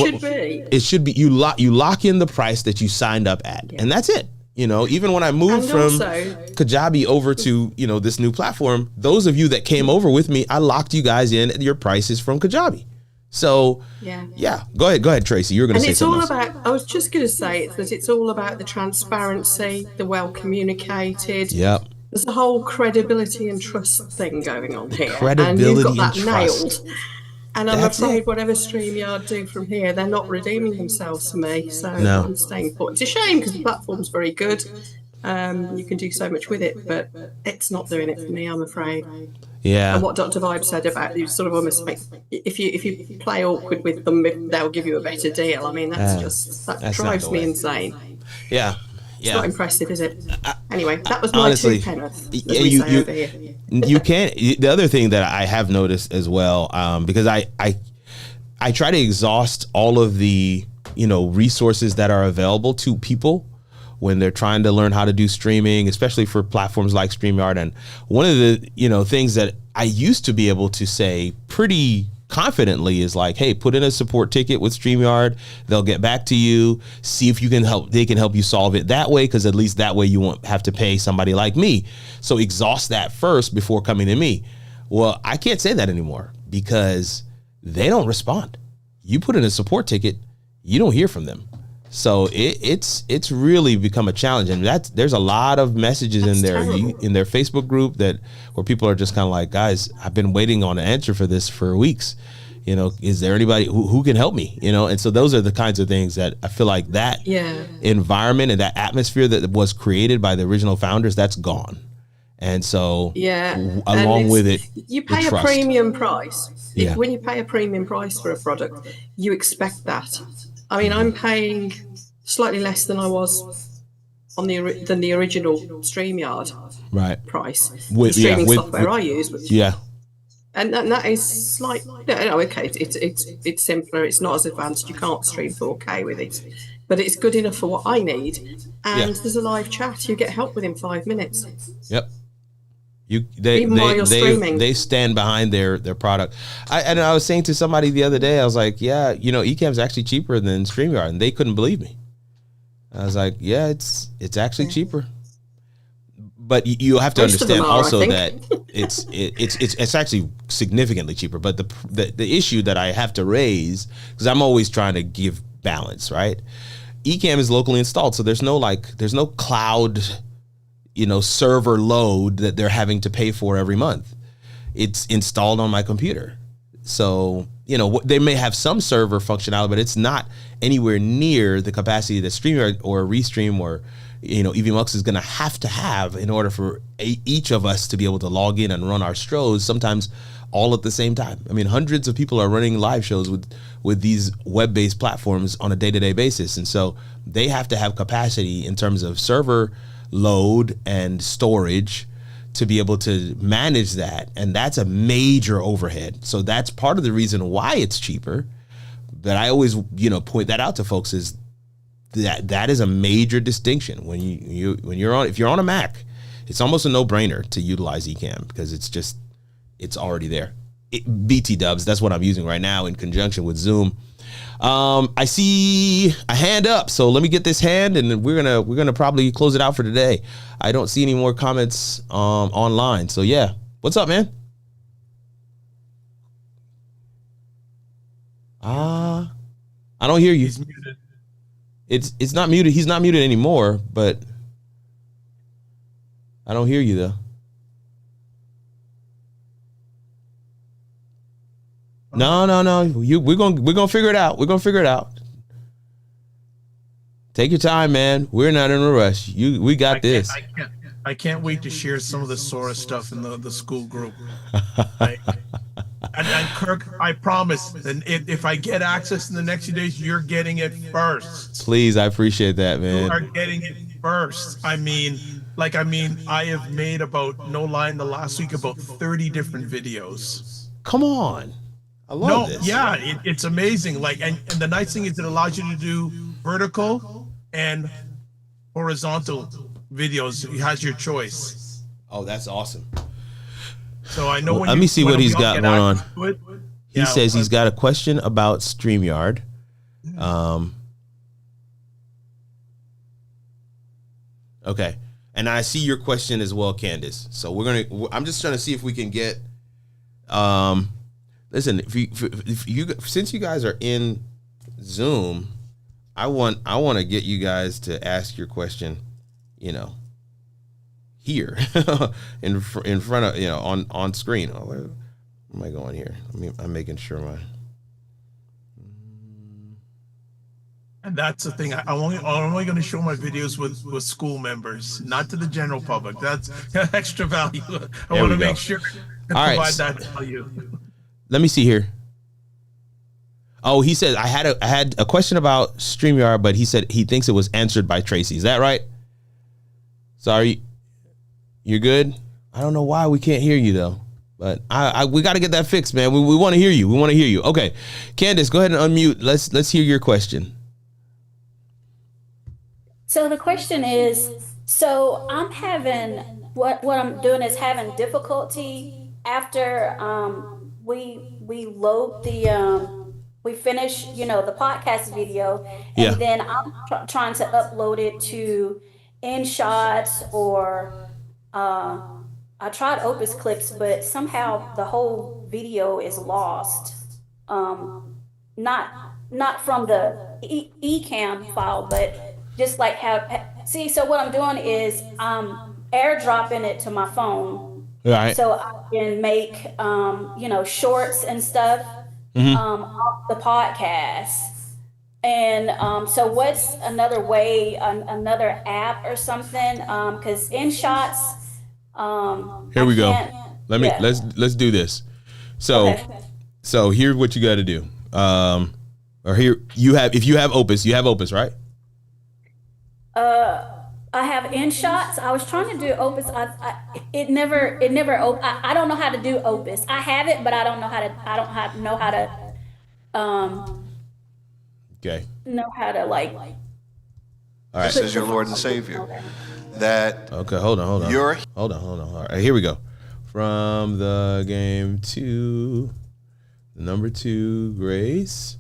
It should be you lock in the price that you signed up at, and that's it. Even when I moved from Kajabi over to this new platform, those of you that came over with me, I locked you guys in at your prices from Kajabi. So yeah. Go ahead, Tracy. You're going to say something. And it's all about. I was just going to say that it's all about the transparency, the well communicated. Yep. There's a whole credibility and trust thing going on here. Credibility and you've got that and trust. nailed. And I'm afraid whatever StreamYard do from here, they're not redeeming themselves for me. So I'm staying put. It's a shame because the platform's very good. You can do so much with it, but it's not doing it for me, I'm afraid. Yeah. And what Dr. Vibe said about you sort of almost make, if you play awkward with them, they'll give you a better deal. I mean, that drives me insane. Yeah. It's not impressive, is it? Anyway, that was my honestly, 2 penneth. Over here. You can't. The other thing that I have noticed as well, because I try to exhaust all of the resources that are available to people when they're trying to learn how to do streaming, especially for platforms like StreamYard. And one of the things that I used to be able to say pretty confidently is like, hey, put in a support ticket with StreamYard. They'll get back to you, see if you can help. They can help you solve it that way, because at least that way you won't have to pay somebody like me. So exhaust that first before coming to me. Well, I can't say that anymore because they don't respond. You put in a support ticket, you don't hear from them. So it's really become a challenge, and there's a lot of messages in there in their Facebook group where people are just kind of like, guys, I've been waiting on an answer for this for weeks. Is there anybody who can help me? And so those are the kinds of things that I feel like that environment and that atmosphere that was created by the original founders, that's gone. And so along with it, you pay a premium price. When you pay a premium price for a product, you expect that. I mean, I'm paying slightly less than I was than the original StreamYard price. With streaming software I use, and that is okay. It's simpler. It's not as advanced. You can't stream 4K with it, but it's good enough for what I need. And there's a live chat. You get help within 5 minutes. Yep. They stand behind their product. I was saying to somebody the other day, I was like, Ecamm's actually cheaper than StreamYard, and they couldn't believe me. I was like, yeah, it's actually cheaper. But you have to understand also that it's actually significantly cheaper. But the issue that I have to raise, because I'm always trying to give balance, right? Ecamm is locally installed, so there's no cloud server load that they're having to pay for every month. It's installed on my computer. So, they may have some server functionality, but it's not anywhere near the capacity that StreamYard or Restream or, EVMux is going to have in order for each of us to be able to log in and run our shows, sometimes all at the same time. I mean, hundreds of people are running live shows with these web-based platforms on a day-to-day basis. And so they have to have capacity in terms of server load and storage to be able to manage that, and that's a major overhead. So that's part of the reason why it's cheaper. But I always point that out to folks, is that is a major distinction when if you're on a Mac, it's almost a no-brainer to utilize Ecamm because it's already there. BT Dubs, that's what I'm using right now in conjunction with Zoom. I see a hand up, so let me get this hand, and we're gonna probably close it out for today. I don't see any more comments online, so yeah. What's up, man? I don't hear you. He's muted. It's not muted. He's not muted anymore, but I don't hear you though. No. We're gonna figure it out. We're gonna figure it out. Take your time, man. We're not in a rush. We got this. I can't wait to share some of the Sora stuff in the school group. And Kirk, I promise, and if I get access in the next few days, you're getting it first. Please, I appreciate that, man. You are getting it first. I have made about, no lie, in the last week, about 30 different videos. Come on. I love this. Yeah, it's amazing. And the nice thing is it allows you to do vertical and horizontal videos. It has your choice. Oh, that's awesome. So I know let me see what he's got going on. He says he's got a question about StreamYard. Okay. And I see your question as well, Candace. So I'm just trying to see if we can get, listen, if you since you guys are in Zoom, I want to get you guys to ask your question, here in front of, on screen. Oh, where am I going here? I'm making sure And that's the thing. I'm only going to show my videos with school members, not to the general public. That's extra value. I want to make sure to provide that value. Let me see here. Oh, he said I had a question about StreamYard, but he said he thinks it was answered by Tracy. Is that right? Sorry, you're good. I don't know why we can't hear you though, but we got to get that fixed, man. We want to hear you. We want to hear you. Okay, Candace, go ahead and unmute. Let's hear your question. So the question is, I'm having what I'm doing is having difficulty after we load we finish, the podcast video, Yeah. and then I'm trying to upload it to InShots or I tried Opus Clips, but somehow the whole video is lost. Not from the Ecamm file, but just like see. So what I'm doing is I'm airdropping it to my phone, Right. so I can make shorts and stuff off the podcast. And so what's another way, another app or something? Because InShots, Here we go. can't- Let me yeah. let's do this. So Okay. so here's what you got to do. Or here if you have Opus, right? I have InShots. I was trying to do Opus. It never. I don't know how to do Opus. I have it, but I don't know how to. Know how to. Okay. Know how to like. All right. This is your Lord and Savior. That Okay, hold on. You're- Hold on. All right, here we go. From the game to number 2, Grace.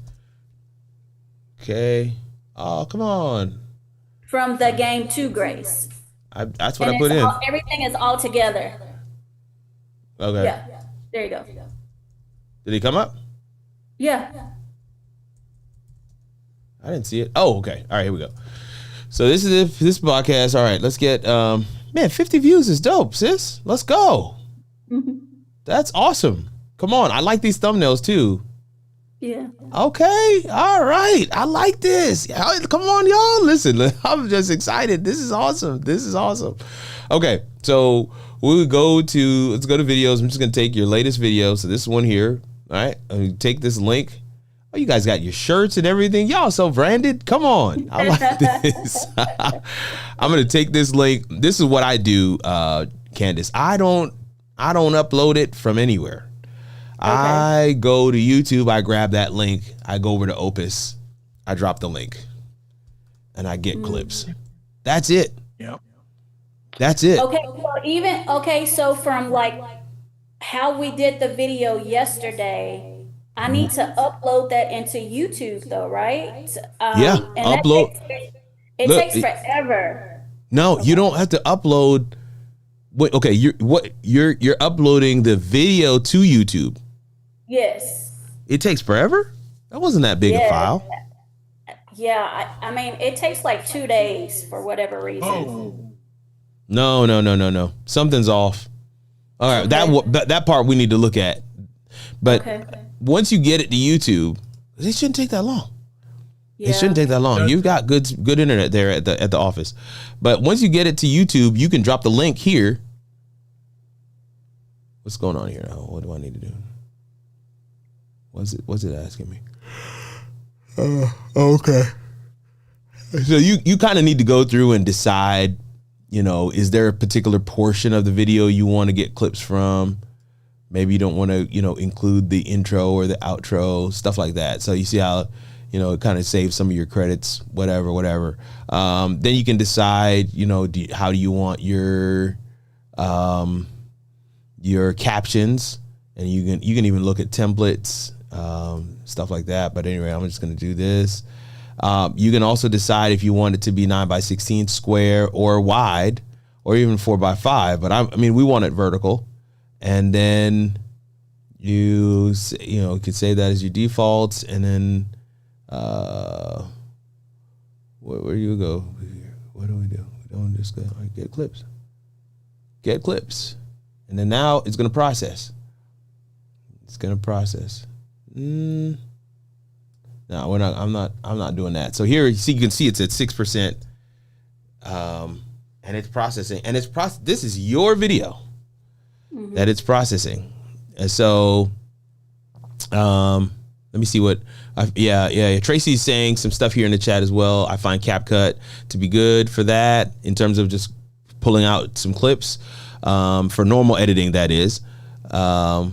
Okay. Oh, come on. From the game to Grace. That's what And I put in. everything is all together. Okay. Yeah. There you go. Did he come up? Yeah. I didn't see it. Oh, okay. All right, here we go. So this is this podcast. All right, let's get man, 50 views is dope, sis. Let's go. That's awesome. Come on. I like these thumbnails too. Yeah. Okay. All right. I like this. Come on, y'all. Listen, I'm just excited. This is awesome. Okay. So let's go to videos. I'm just going to take your latest video. So this one here. All right. I'm going to take this link. Oh, you guys got your shirts and everything. Y'all so branded. Come on. I like this. I'm going to take this link. This is what I do, Candace. I don't upload it from anywhere. I go to YouTube, I grab that link, I go over to Opus, I drop the link, and I get clips. That's it. Yep. That's it. Okay. So from like how we did the video yesterday, I need to upload that into YouTube though, right? Yeah, and that upload. It Look, takes forever. No, you don't have to upload. Wait, okay, you're uploading the video to YouTube. Yes. It takes forever? That wasn't that big a Yeah. file. Yeah. I mean, it takes like 2 days for whatever reason. Oh, No. Something's off. All right, that part we need to look at. But Okay. once you get it to YouTube, it shouldn't take that long. Yeah. It shouldn't take that long. You've got good internet there at the office. But once you get it to YouTube, you can drop the link here. What's going on here now? What do I need to do? What's it asking me? Okay. So you kind of need to go through and decide, is there a particular portion of the video you want to get clips from? Maybe you don't want to, include the intro or the outro, stuff like that. So you see how, it kind of saves some of your credits, whatever. Then you can decide, how do you want your captions, and you can even look at templates, stuff like that. But anyway, I'm just going to do this. You can also decide if you want it to be 9x16 square or wide, or even 4x5. But we want it vertical. And then you could save that as your defaults, and then where do you go? What do? We don't just go get clips, and then now it's gonna process. No, we're not. I'm not doing that. So here, you can see it's at 6%, and it's processing, and this is your video that it's processing. And so, let me see what. Tracy's saying some stuff here in the chat as well. I find CapCut to be good for that in terms of just pulling out some clips for normal editing. That is, So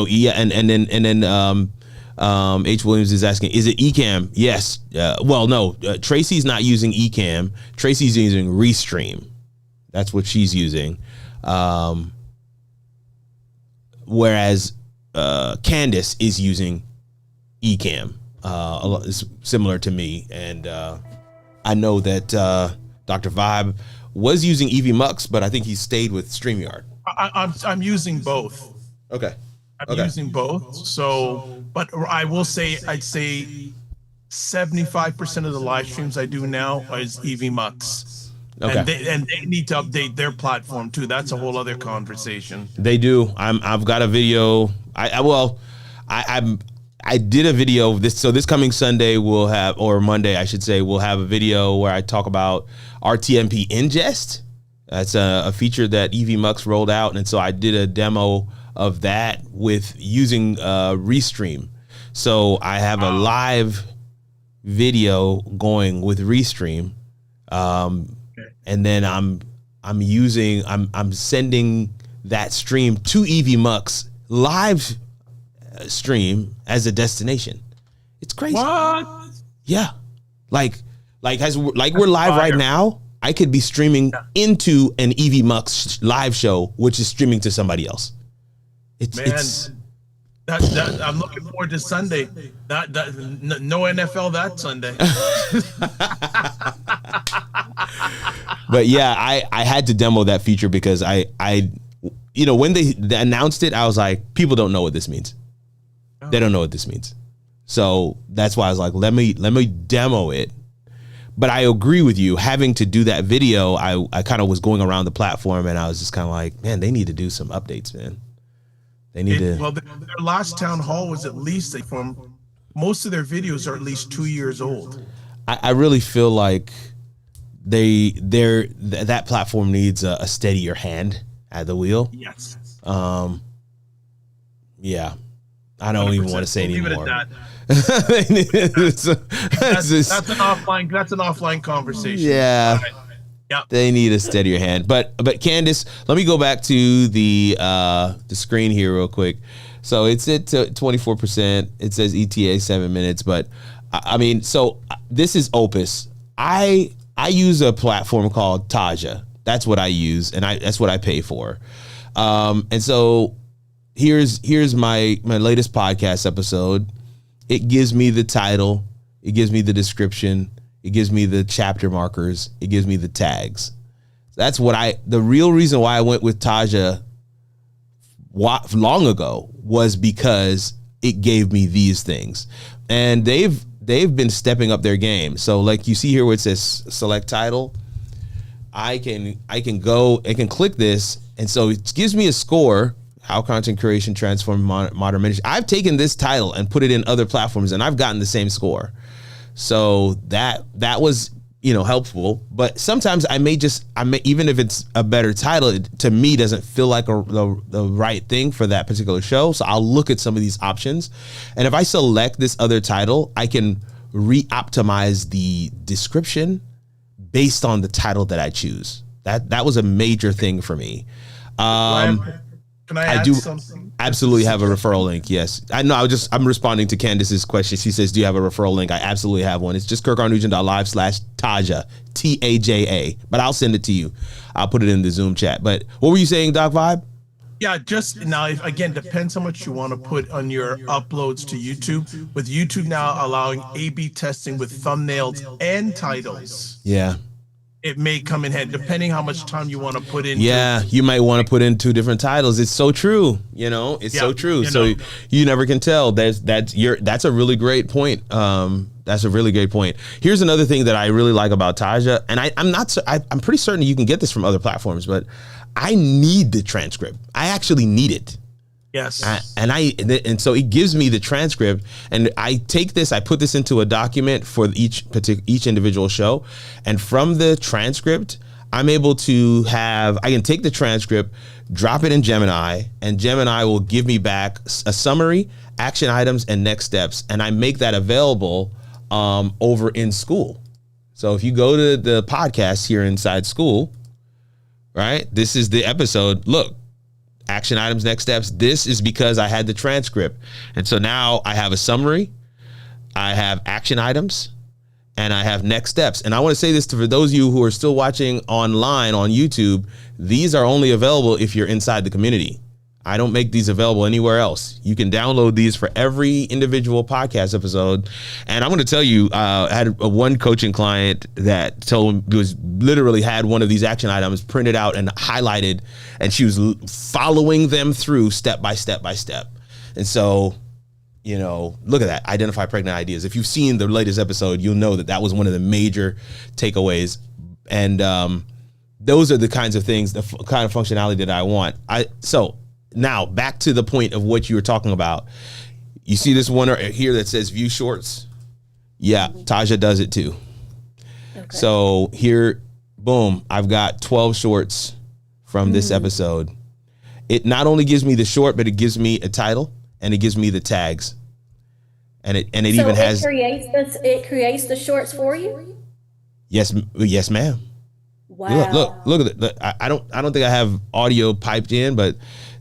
and then H. Williams is asking, is it Ecamm? Yes. Well, no. Tracy's not using Ecamm. Tracy's using Restream. That's what she's using. whereas Candace is using Ecamm. It's similar to me, and I know that Dr. Vibe was using EVMux, but I think he stayed with StreamYard. I'm using both. Okay. I'm using both. So, but I will say, I'd say 75% of the live streams I do now is EVMux. Okay. And they need to update their platform too. That's a whole other conversation. They do. I've got a video. I did a video this. So this coming Sunday we'll have, or Monday I should say, we'll have a video where I talk about RTMP ingest. That's a feature that EVMux rolled out, and so I did a demo of that with using Restream. So I have a live video going with Restream, and then I'm sending that stream to EVMux live stream as a destination. It's crazy. What? Yeah, like we're live right now. I could be streaming into an EVMux live show, which is streaming to somebody else. It's That I'm looking forward to Sunday. No NFL that Sunday. But yeah, I had to demo that feature because I when they announced it, I was like, people don't know what this means. They don't know what this means. So that's why I was like, let me demo it. But I agree with you. Having to do that video, I kind of was going around the platform and I was just kind of like, man, they need to do some updates, man. They need to. Well, their last town hall was at least from most of their videos are at least 2 years old. I really feel like that platform needs a steadier hand at the wheel. Yes. Yeah. I don't even want to say we'll anymore. That's an offline conversation. Yeah. Right. Yep. They need a steadier hand. But Candace, let me go back to the screen here real quick. So it's at 24%. It says ETA 7 minutes, but I mean, so this is Opus. I use a platform called Taja. That's what I use, and that's what I pay for. And so here's my latest podcast episode. It gives me the title, it gives me the description, it gives me the chapter markers, it gives me the tags. That's what the real reason why I went with Taja long ago was because it gave me these things. And they've been stepping up their game. So like you see here where it says select title, I can click this, and so it gives me a score. How content creation transformed modern ministry. I've taken this title and put it in other platforms, and I've gotten the same score. So that was helpful. But sometimes I may even if it's a better title, it, to me doesn't feel like the right thing for that particular show. So I'll look at some of these options, and if I select this other title, I can re-optimize the description based on the title that I choose. That was a major thing for me. Can I add something? Absolutely have a referral link. Yes. I know. I'm responding to Candace's question. She says, do you have a referral link? I absolutely have one. It's just kirkarnugent.live/Taja, TAJA, but I'll send it to you. I'll put it in the Zoom chat. But what were you saying, Doc Vibe? Yeah, just now, again, depends how much you want to put on your uploads to YouTube. With YouTube now allowing A/B testing with thumbnails and titles. Yeah. It may come in handy, depending how much time you want to put in. Yeah, you might want to put in 2 different titles. It's so true. It's so true. So you never can tell. That's a really great point. That's a really great point. Here's another thing that I really like about Taja, and I'm pretty certain you can get this from other platforms, but I need the transcript. I actually need it. Yes. And so it gives me the transcript, and I take this, I put this into a document for each individual show, and from the transcript, I'm able to I can take the transcript, drop it in Gemini, and Gemini will give me back a summary, action items, and next steps, and I make that available over in School. So if you go to the podcast here inside School, right, this is the episode. Look. Action items, next steps. This is because I had the transcript. And so now I have a summary, I have action items, and I have next steps. And I want to say this for those of you who are still watching online on YouTube, these are only available if you're inside the community. I don't make these available anywhere else. You can download these for every individual podcast episode. And I'm going to tell you, I had one coaching client that was literally had one of these action items printed out and highlighted, and she was following them through step by step by step. And so, you know, look at that. Identify pregnant ideas. If you've seen the latest episode, you'll know that was one of the major takeaways. And those are the kinds of things, the kind of functionality that I want. So now back to the point of what you were talking about. You see this one here that says view shorts. Yeah, Taja does it too. Okay. So here, boom, I've got 12 shorts from this episode. It not only gives me the short, but it gives me a title and it gives me the tags. And it even has it creates the shorts for you? Yes, ma'am. Wow. Look at it. Look, I don't think I have audio piped in, but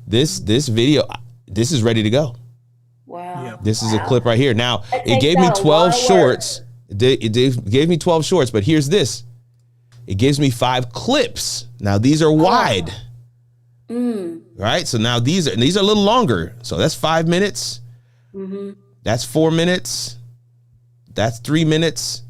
this video, this is ready to go. Wow. Yeah. This is a clip right here. Now, That it takes gave me out a 12 lot of shorts. It gave me 12 shorts, but here's this. It gives me 5 clips. Now, these are wide. Right? So now these are a little longer. So that's 5 minutes. That's 4 minutes. That's 3 minutes.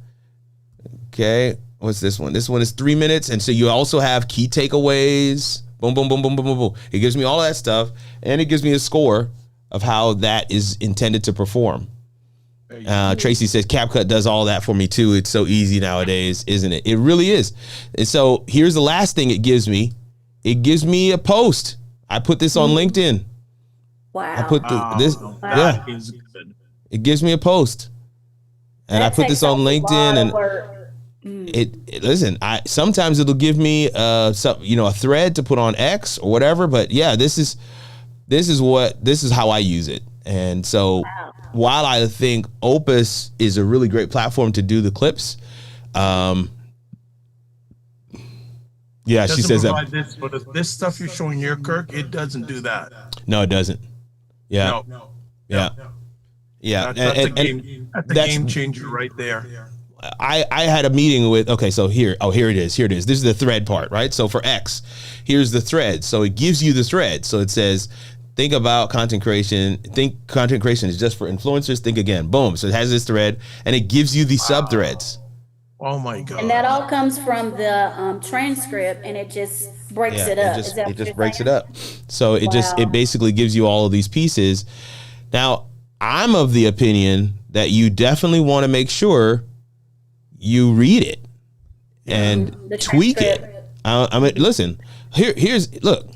Okay. What's this one? This one is 3 minutes. And so you also have key takeaways. Boom, boom, boom, boom, boom, boom, boom. It gives me all of that stuff. And it gives me a score of how that is intended to perform. Tracy says CapCut does all that for me too. It's so easy nowadays, isn't it? It really is. And so here's the last thing it gives me. It gives me a post. I put this on LinkedIn. Wow. I put this. That is good. It gives me a post. And That I put this takes on a lot LinkedIn, of and work. listen, sometimes it'll give me a thread to put on X or whatever, but yeah, this is how I use it. And so while I think Opus is a really great platform to do the clips, yeah, she says that. This, but this stuff you're showing here, Kirk, it doesn't do that. No, it doesn't. Yeah. No. Yeah. Yeah. That's a game changer right there. I had a meeting with, so here it is. This is the thread part, right? So for X, here's the thread. So it gives you the thread. So it says, think about content creation. Think content creation is just for influencers. Think again. Boom. So it has this thread and it gives you the sub threads. Oh my God. And that all comes from the transcript, and it just breaks it up. It just breaks it up. So it basically gives you all of these pieces. Now, I'm of the opinion that you definitely want to make sure you read it and tweak it. I mean, listen, look,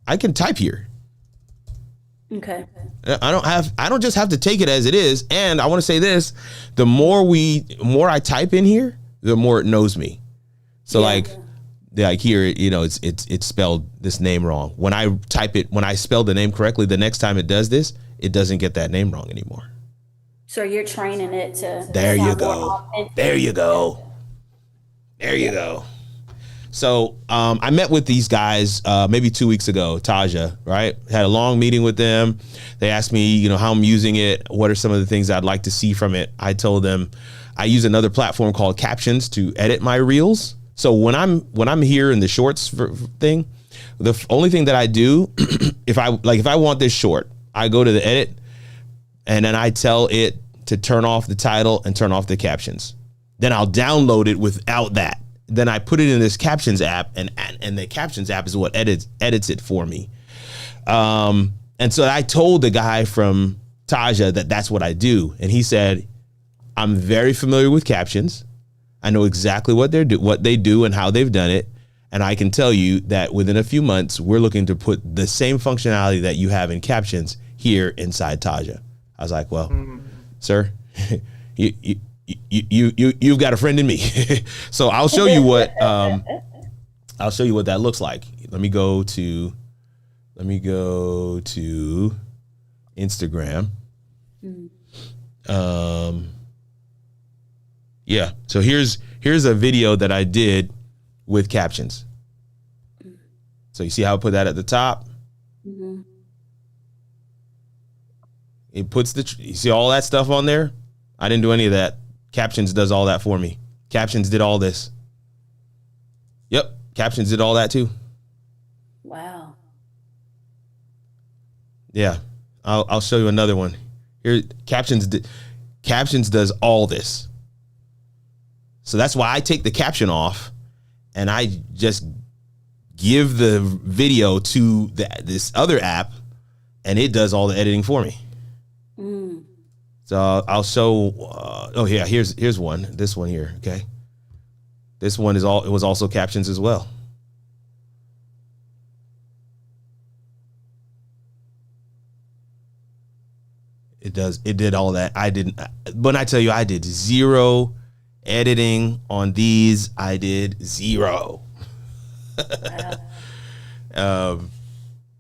I can type here. Okay. I don't just have to take it as it is. And I want to say this, the more I type in here, the more it knows me. So like here, it's spelled this name wrong. When I spell the name correctly, the next time it does this, it doesn't get that name wrong anymore. So you're training it to. There you go. There you go. There you go. So I met with these guys maybe 2 weeks ago, Taja, right? Had a long meeting with them. They asked me, how I'm using it. What are some of the things I'd like to see from it? I told them I use another platform called Captions to edit my reels. So when I'm here in the shorts thing, the only thing that I do, if I want this short, I go to the edit and then I tell it to turn off the title and turn off the captions. Then I'll download it without that. Then I put it in this Captions app, and the Captions app is what edits it for me. And so I told the guy from Taja that that's what I do, and he said, "I'm very familiar with Captions. I know exactly what they do and how they've done it, and I can tell you that within a few months, we're looking to put the same functionality that you have in Captions here inside Taja." I was like, "Well, sir, you've got a friend in me." So I'll show you what that looks like. Let me go to Instagram. Yeah. So here's a video that I did with Captions. So you see how I put that at the top? Mm-hmm. It puts you see all that stuff on there? I didn't do any of that. Captions does all that for me. Captions did all this. Yep. Captions did all that too. Wow. Yeah, I'll show you another one. Here, captions does all this. So that's why I take the caption off, and I just give the video to this other app, and it does all the editing for me. So I'll show. Oh yeah, here's one. This one here. Okay, this one it was also captions as well. It did all that. When I tell you I did zero editing on these, I did zero.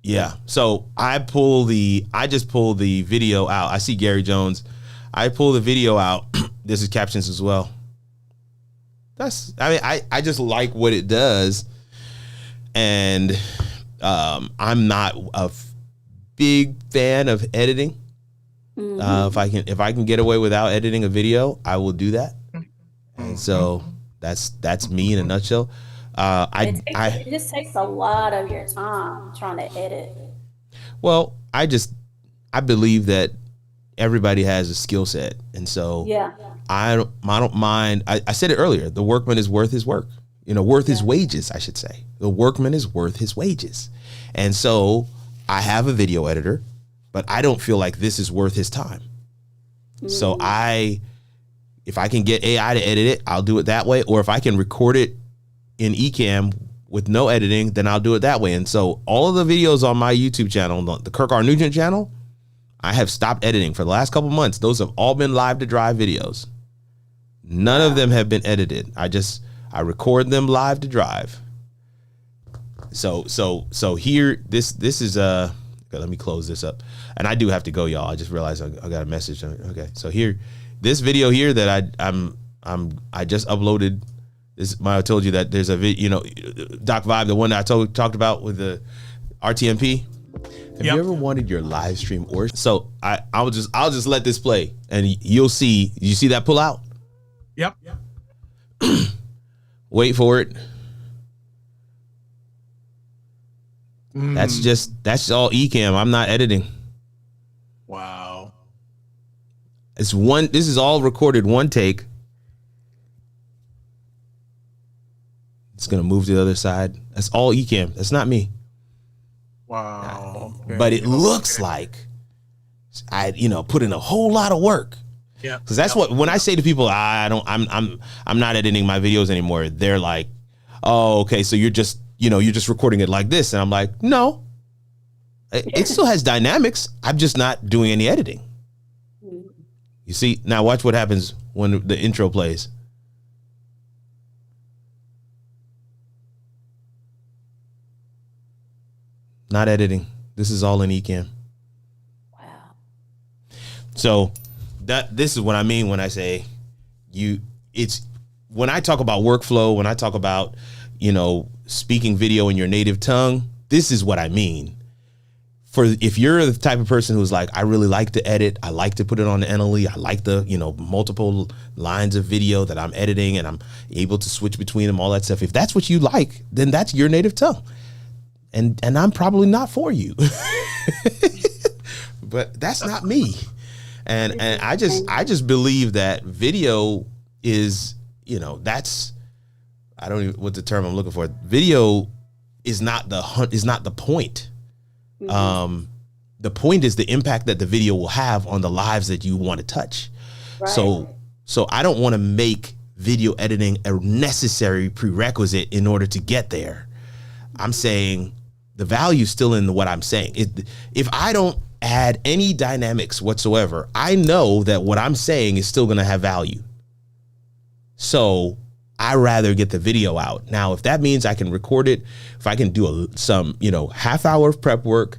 Yeah. So I just pull the video out. I see Gary Jones. I pull the video out. This is captions as well. I just like what it does. And I'm not a big fan of editing. If I can get away without editing a video, I will do that. And so that's me in a nutshell. It just takes a lot of your time trying to edit. Well, I believe that everybody has a skill set, and so Yeah. I don't mind. I said it earlier. The workman is worth his work. Worth his wages, I should say. The workman is worth his wages, and so I have a video editor, but I don't feel like this is worth his time. So if I can get AI to edit it, I'll do it that way. Or if I can record it in Ecamm with no editing, then I'll do it that way. And so all of the videos on my YouTube channel, the Kirk R. Nugent channel, I have stopped editing for the last couple months. Those have all been live to drive videos. None of them have been edited. I record them live to drive. So here, this is okay, let me close this up. And I do have to go, y'all. I just realized I got a message. Okay, so here, this video here that I just uploaded. I told you that there's a video, Doc Vibe, the one that I talked about with the RTMP. Have you ever wanted your live stream or so? I'll just let this play, and you'll see. You see that pull out? Yep. Wait for it. That's all Ecamm. I'm not editing. Wow. This is all recorded one take. It's gonna move to the other side. That's all Ecamm. That's not me. Wow. Okay. But it looks like I put in a whole lot of work. Yeah. Because that's what, when I say to people, I'm not editing my videos anymore, they're like, oh, okay, so you're just recording it like this. And I'm like, no. It still has dynamics. I'm just not doing any editing. You see, now watch what happens when the intro plays. Not editing. This is all in Ecamm. Wow. So this is what I mean when I say when I talk about workflow, when I talk about, speaking video in your native tongue, this is what I mean. If you're the type of person who's like, I really like to edit, I like to put it on the NLE, I like the, multiple lines of video that I'm editing and I'm able to switch between them, all that stuff. If that's what you like, then that's your native tongue. And I'm probably not for you. But that's not me. And I just believe that video is, that's, I don't even what the term I'm looking for. Video is not the point. The point is the impact that the video will have on the lives that you want to touch. Right. So I don't want to make video editing a necessary prerequisite in order to get there. I'm saying the value is still in what I'm saying. If I don't add any dynamics whatsoever, I know that what I'm saying is still going to have value. So I rather get the video out. Now, if that means I can record it, if I can do some half hour of prep work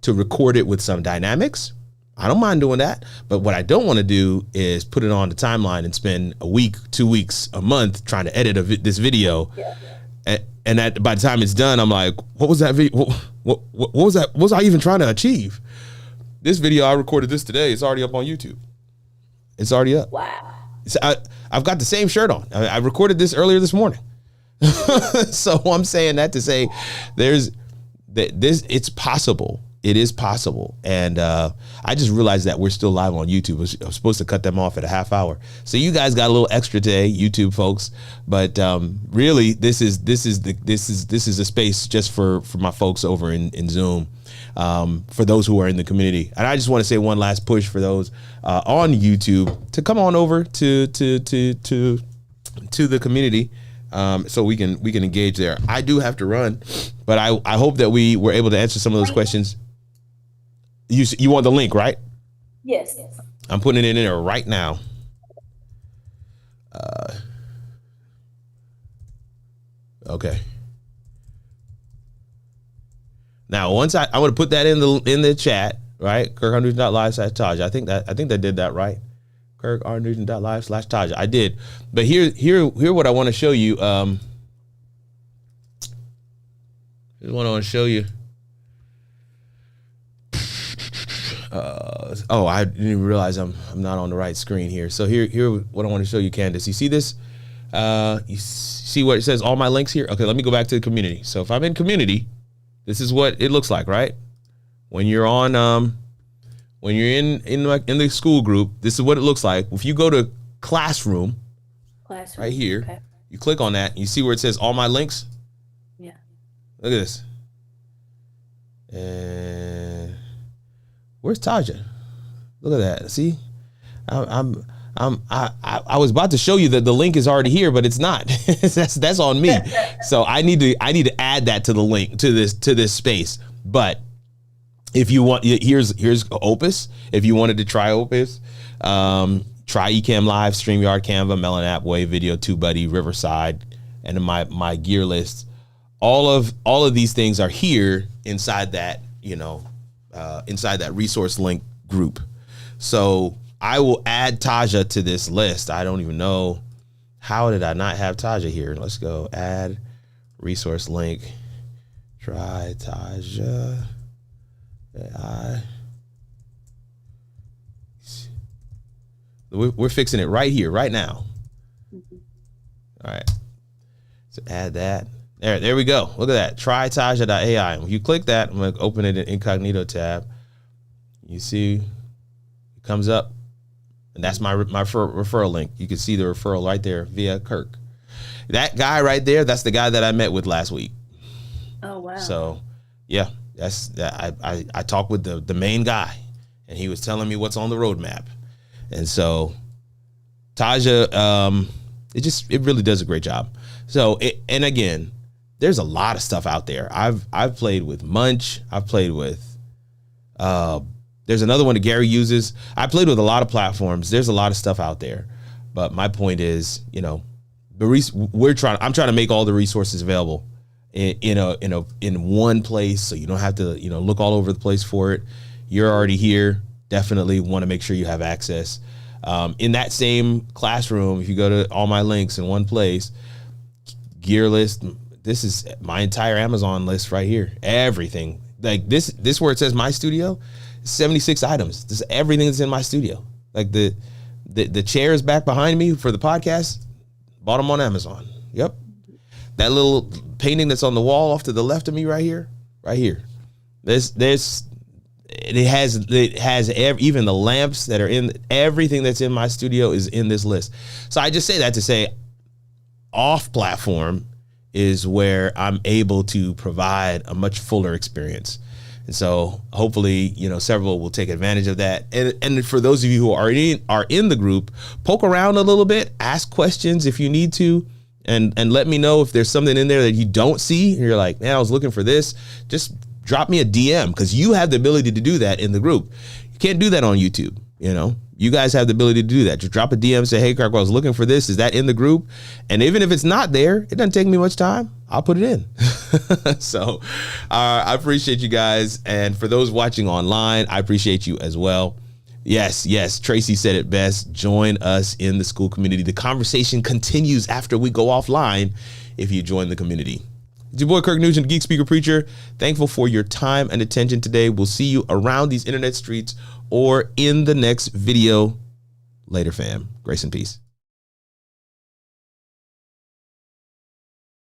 to record it with some dynamics, I don't mind doing that. But what I don't want to do is put it on the timeline and spend a week, 2 weeks, a month trying to edit this video. Yeah. And that by the time it's done, I'm like, what was that video? What was that? What was I even trying to achieve? This video, I recorded this today. It's already up on YouTube. It's already up. Wow. So I've got the same shirt on. I recorded this earlier this morning. So I'm saying that to say it's possible. It is possible. And I just realized that we're still live on YouTube. I was supposed to cut them off at a half hour. So you guys got a little extra today, YouTube folks. But really, this is a space just for my folks over in Zoom. For those who are in the community. And I just want to say one last push for those on YouTube to come on over to the community, so we can engage there. I do have to run, but I hope that we were able to answer some of those questions. You want the link, right? Yes. I'm putting it in there right now. Okay. Now, once I'm going to put that in the chat, right? KirkRNewton.live/Taja. I think that did that right. KirkRNewton.live/Taja. I did. But here what I want to show you. Here's what I want to show you. I didn't even realize I'm not on the right screen here. So here what I want to show you, Candace. You see this? You see what it says? All my links here. Okay, let me go back to the community. So if I'm in community, this is what it looks like, right? When you're on, when you're in the school group, this is what it looks like. If you go to classroom, right here, okay. You click on that, and you see where it says all my links. Yeah. Look at this. And where's Taja? Look at that. See, I was about to show you that the link is already here, but it's not. that's on me. So I need to add that to the link to this space. But if you want, here's Opus. If you wanted to try Opus, try Ecamm Live, StreamYard, Canva, Melon App, Wave Video, TubeBuddy, Riverside, and my gear list. All of these things are here inside that inside that resource link group. So I will add Taja to this list. I don't even know, how did I not have Taja here? Let's go add resource link. Try Taja. We're fixing it right here, right now. All right. So add that. There we go. Look at that. Try Taja.ai. When you click that, I'm going to open it in incognito tab. You see, it comes up. And that's my referral link. You can see the referral right there via Kirk. That guy right there, that's the guy that I met with last week. Oh, wow. So, yeah, I talked with the main guy, and he was telling me what's on the roadmap. And so Taja, it really does a great job. So, and again, there's a lot of stuff out there. I've played with Munch. I've played with, there's another one that Gary uses. I played with a lot of platforms. There's a lot of stuff out there. But my point is, I'm trying to make all the resources available in one place, so you don't have to, look all over the place for it. You're already here. Definitely want to make sure you have access. In that same classroom, if you go to all my links in one place, gear list, this is my entire Amazon list right here. Everything. Like this where it says my studio, 76 items. This is everything that's in my studio. Like the chairs back behind me for the podcast, bought them on Amazon. Yep. That little painting that's on the wall off to the left of me right here. It has even the lamps that are in, everything that's in my studio is in this list. So I just say that to say off platform is where I'm able to provide a much fuller experience. And so hopefully, several will take advantage of that. And for those of you who are in the group, poke around a little bit, ask questions if you need to, and let me know if there's something in there that you don't see. And you're like, man, I was looking for this. Just drop me a DM, because you have the ability to do that in the group. You can't do that on YouTube. You guys have the ability to do that. Just drop a DM and say, hey, Kirk, I was looking for this. Is that in the group? And even if it's not there, it doesn't take me much time. I'll put it in. So I appreciate you guys. And for those watching online, I appreciate you as well. Yes. Tracy said it best. Join us in the school community. The conversation continues after we go offline if you join the community. It's your boy, Kirk Nugent, Geek Speaker Preacher. Thankful for your time and attention today. We'll see you around these internet streets or in the next video. Later, fam. Grace and peace.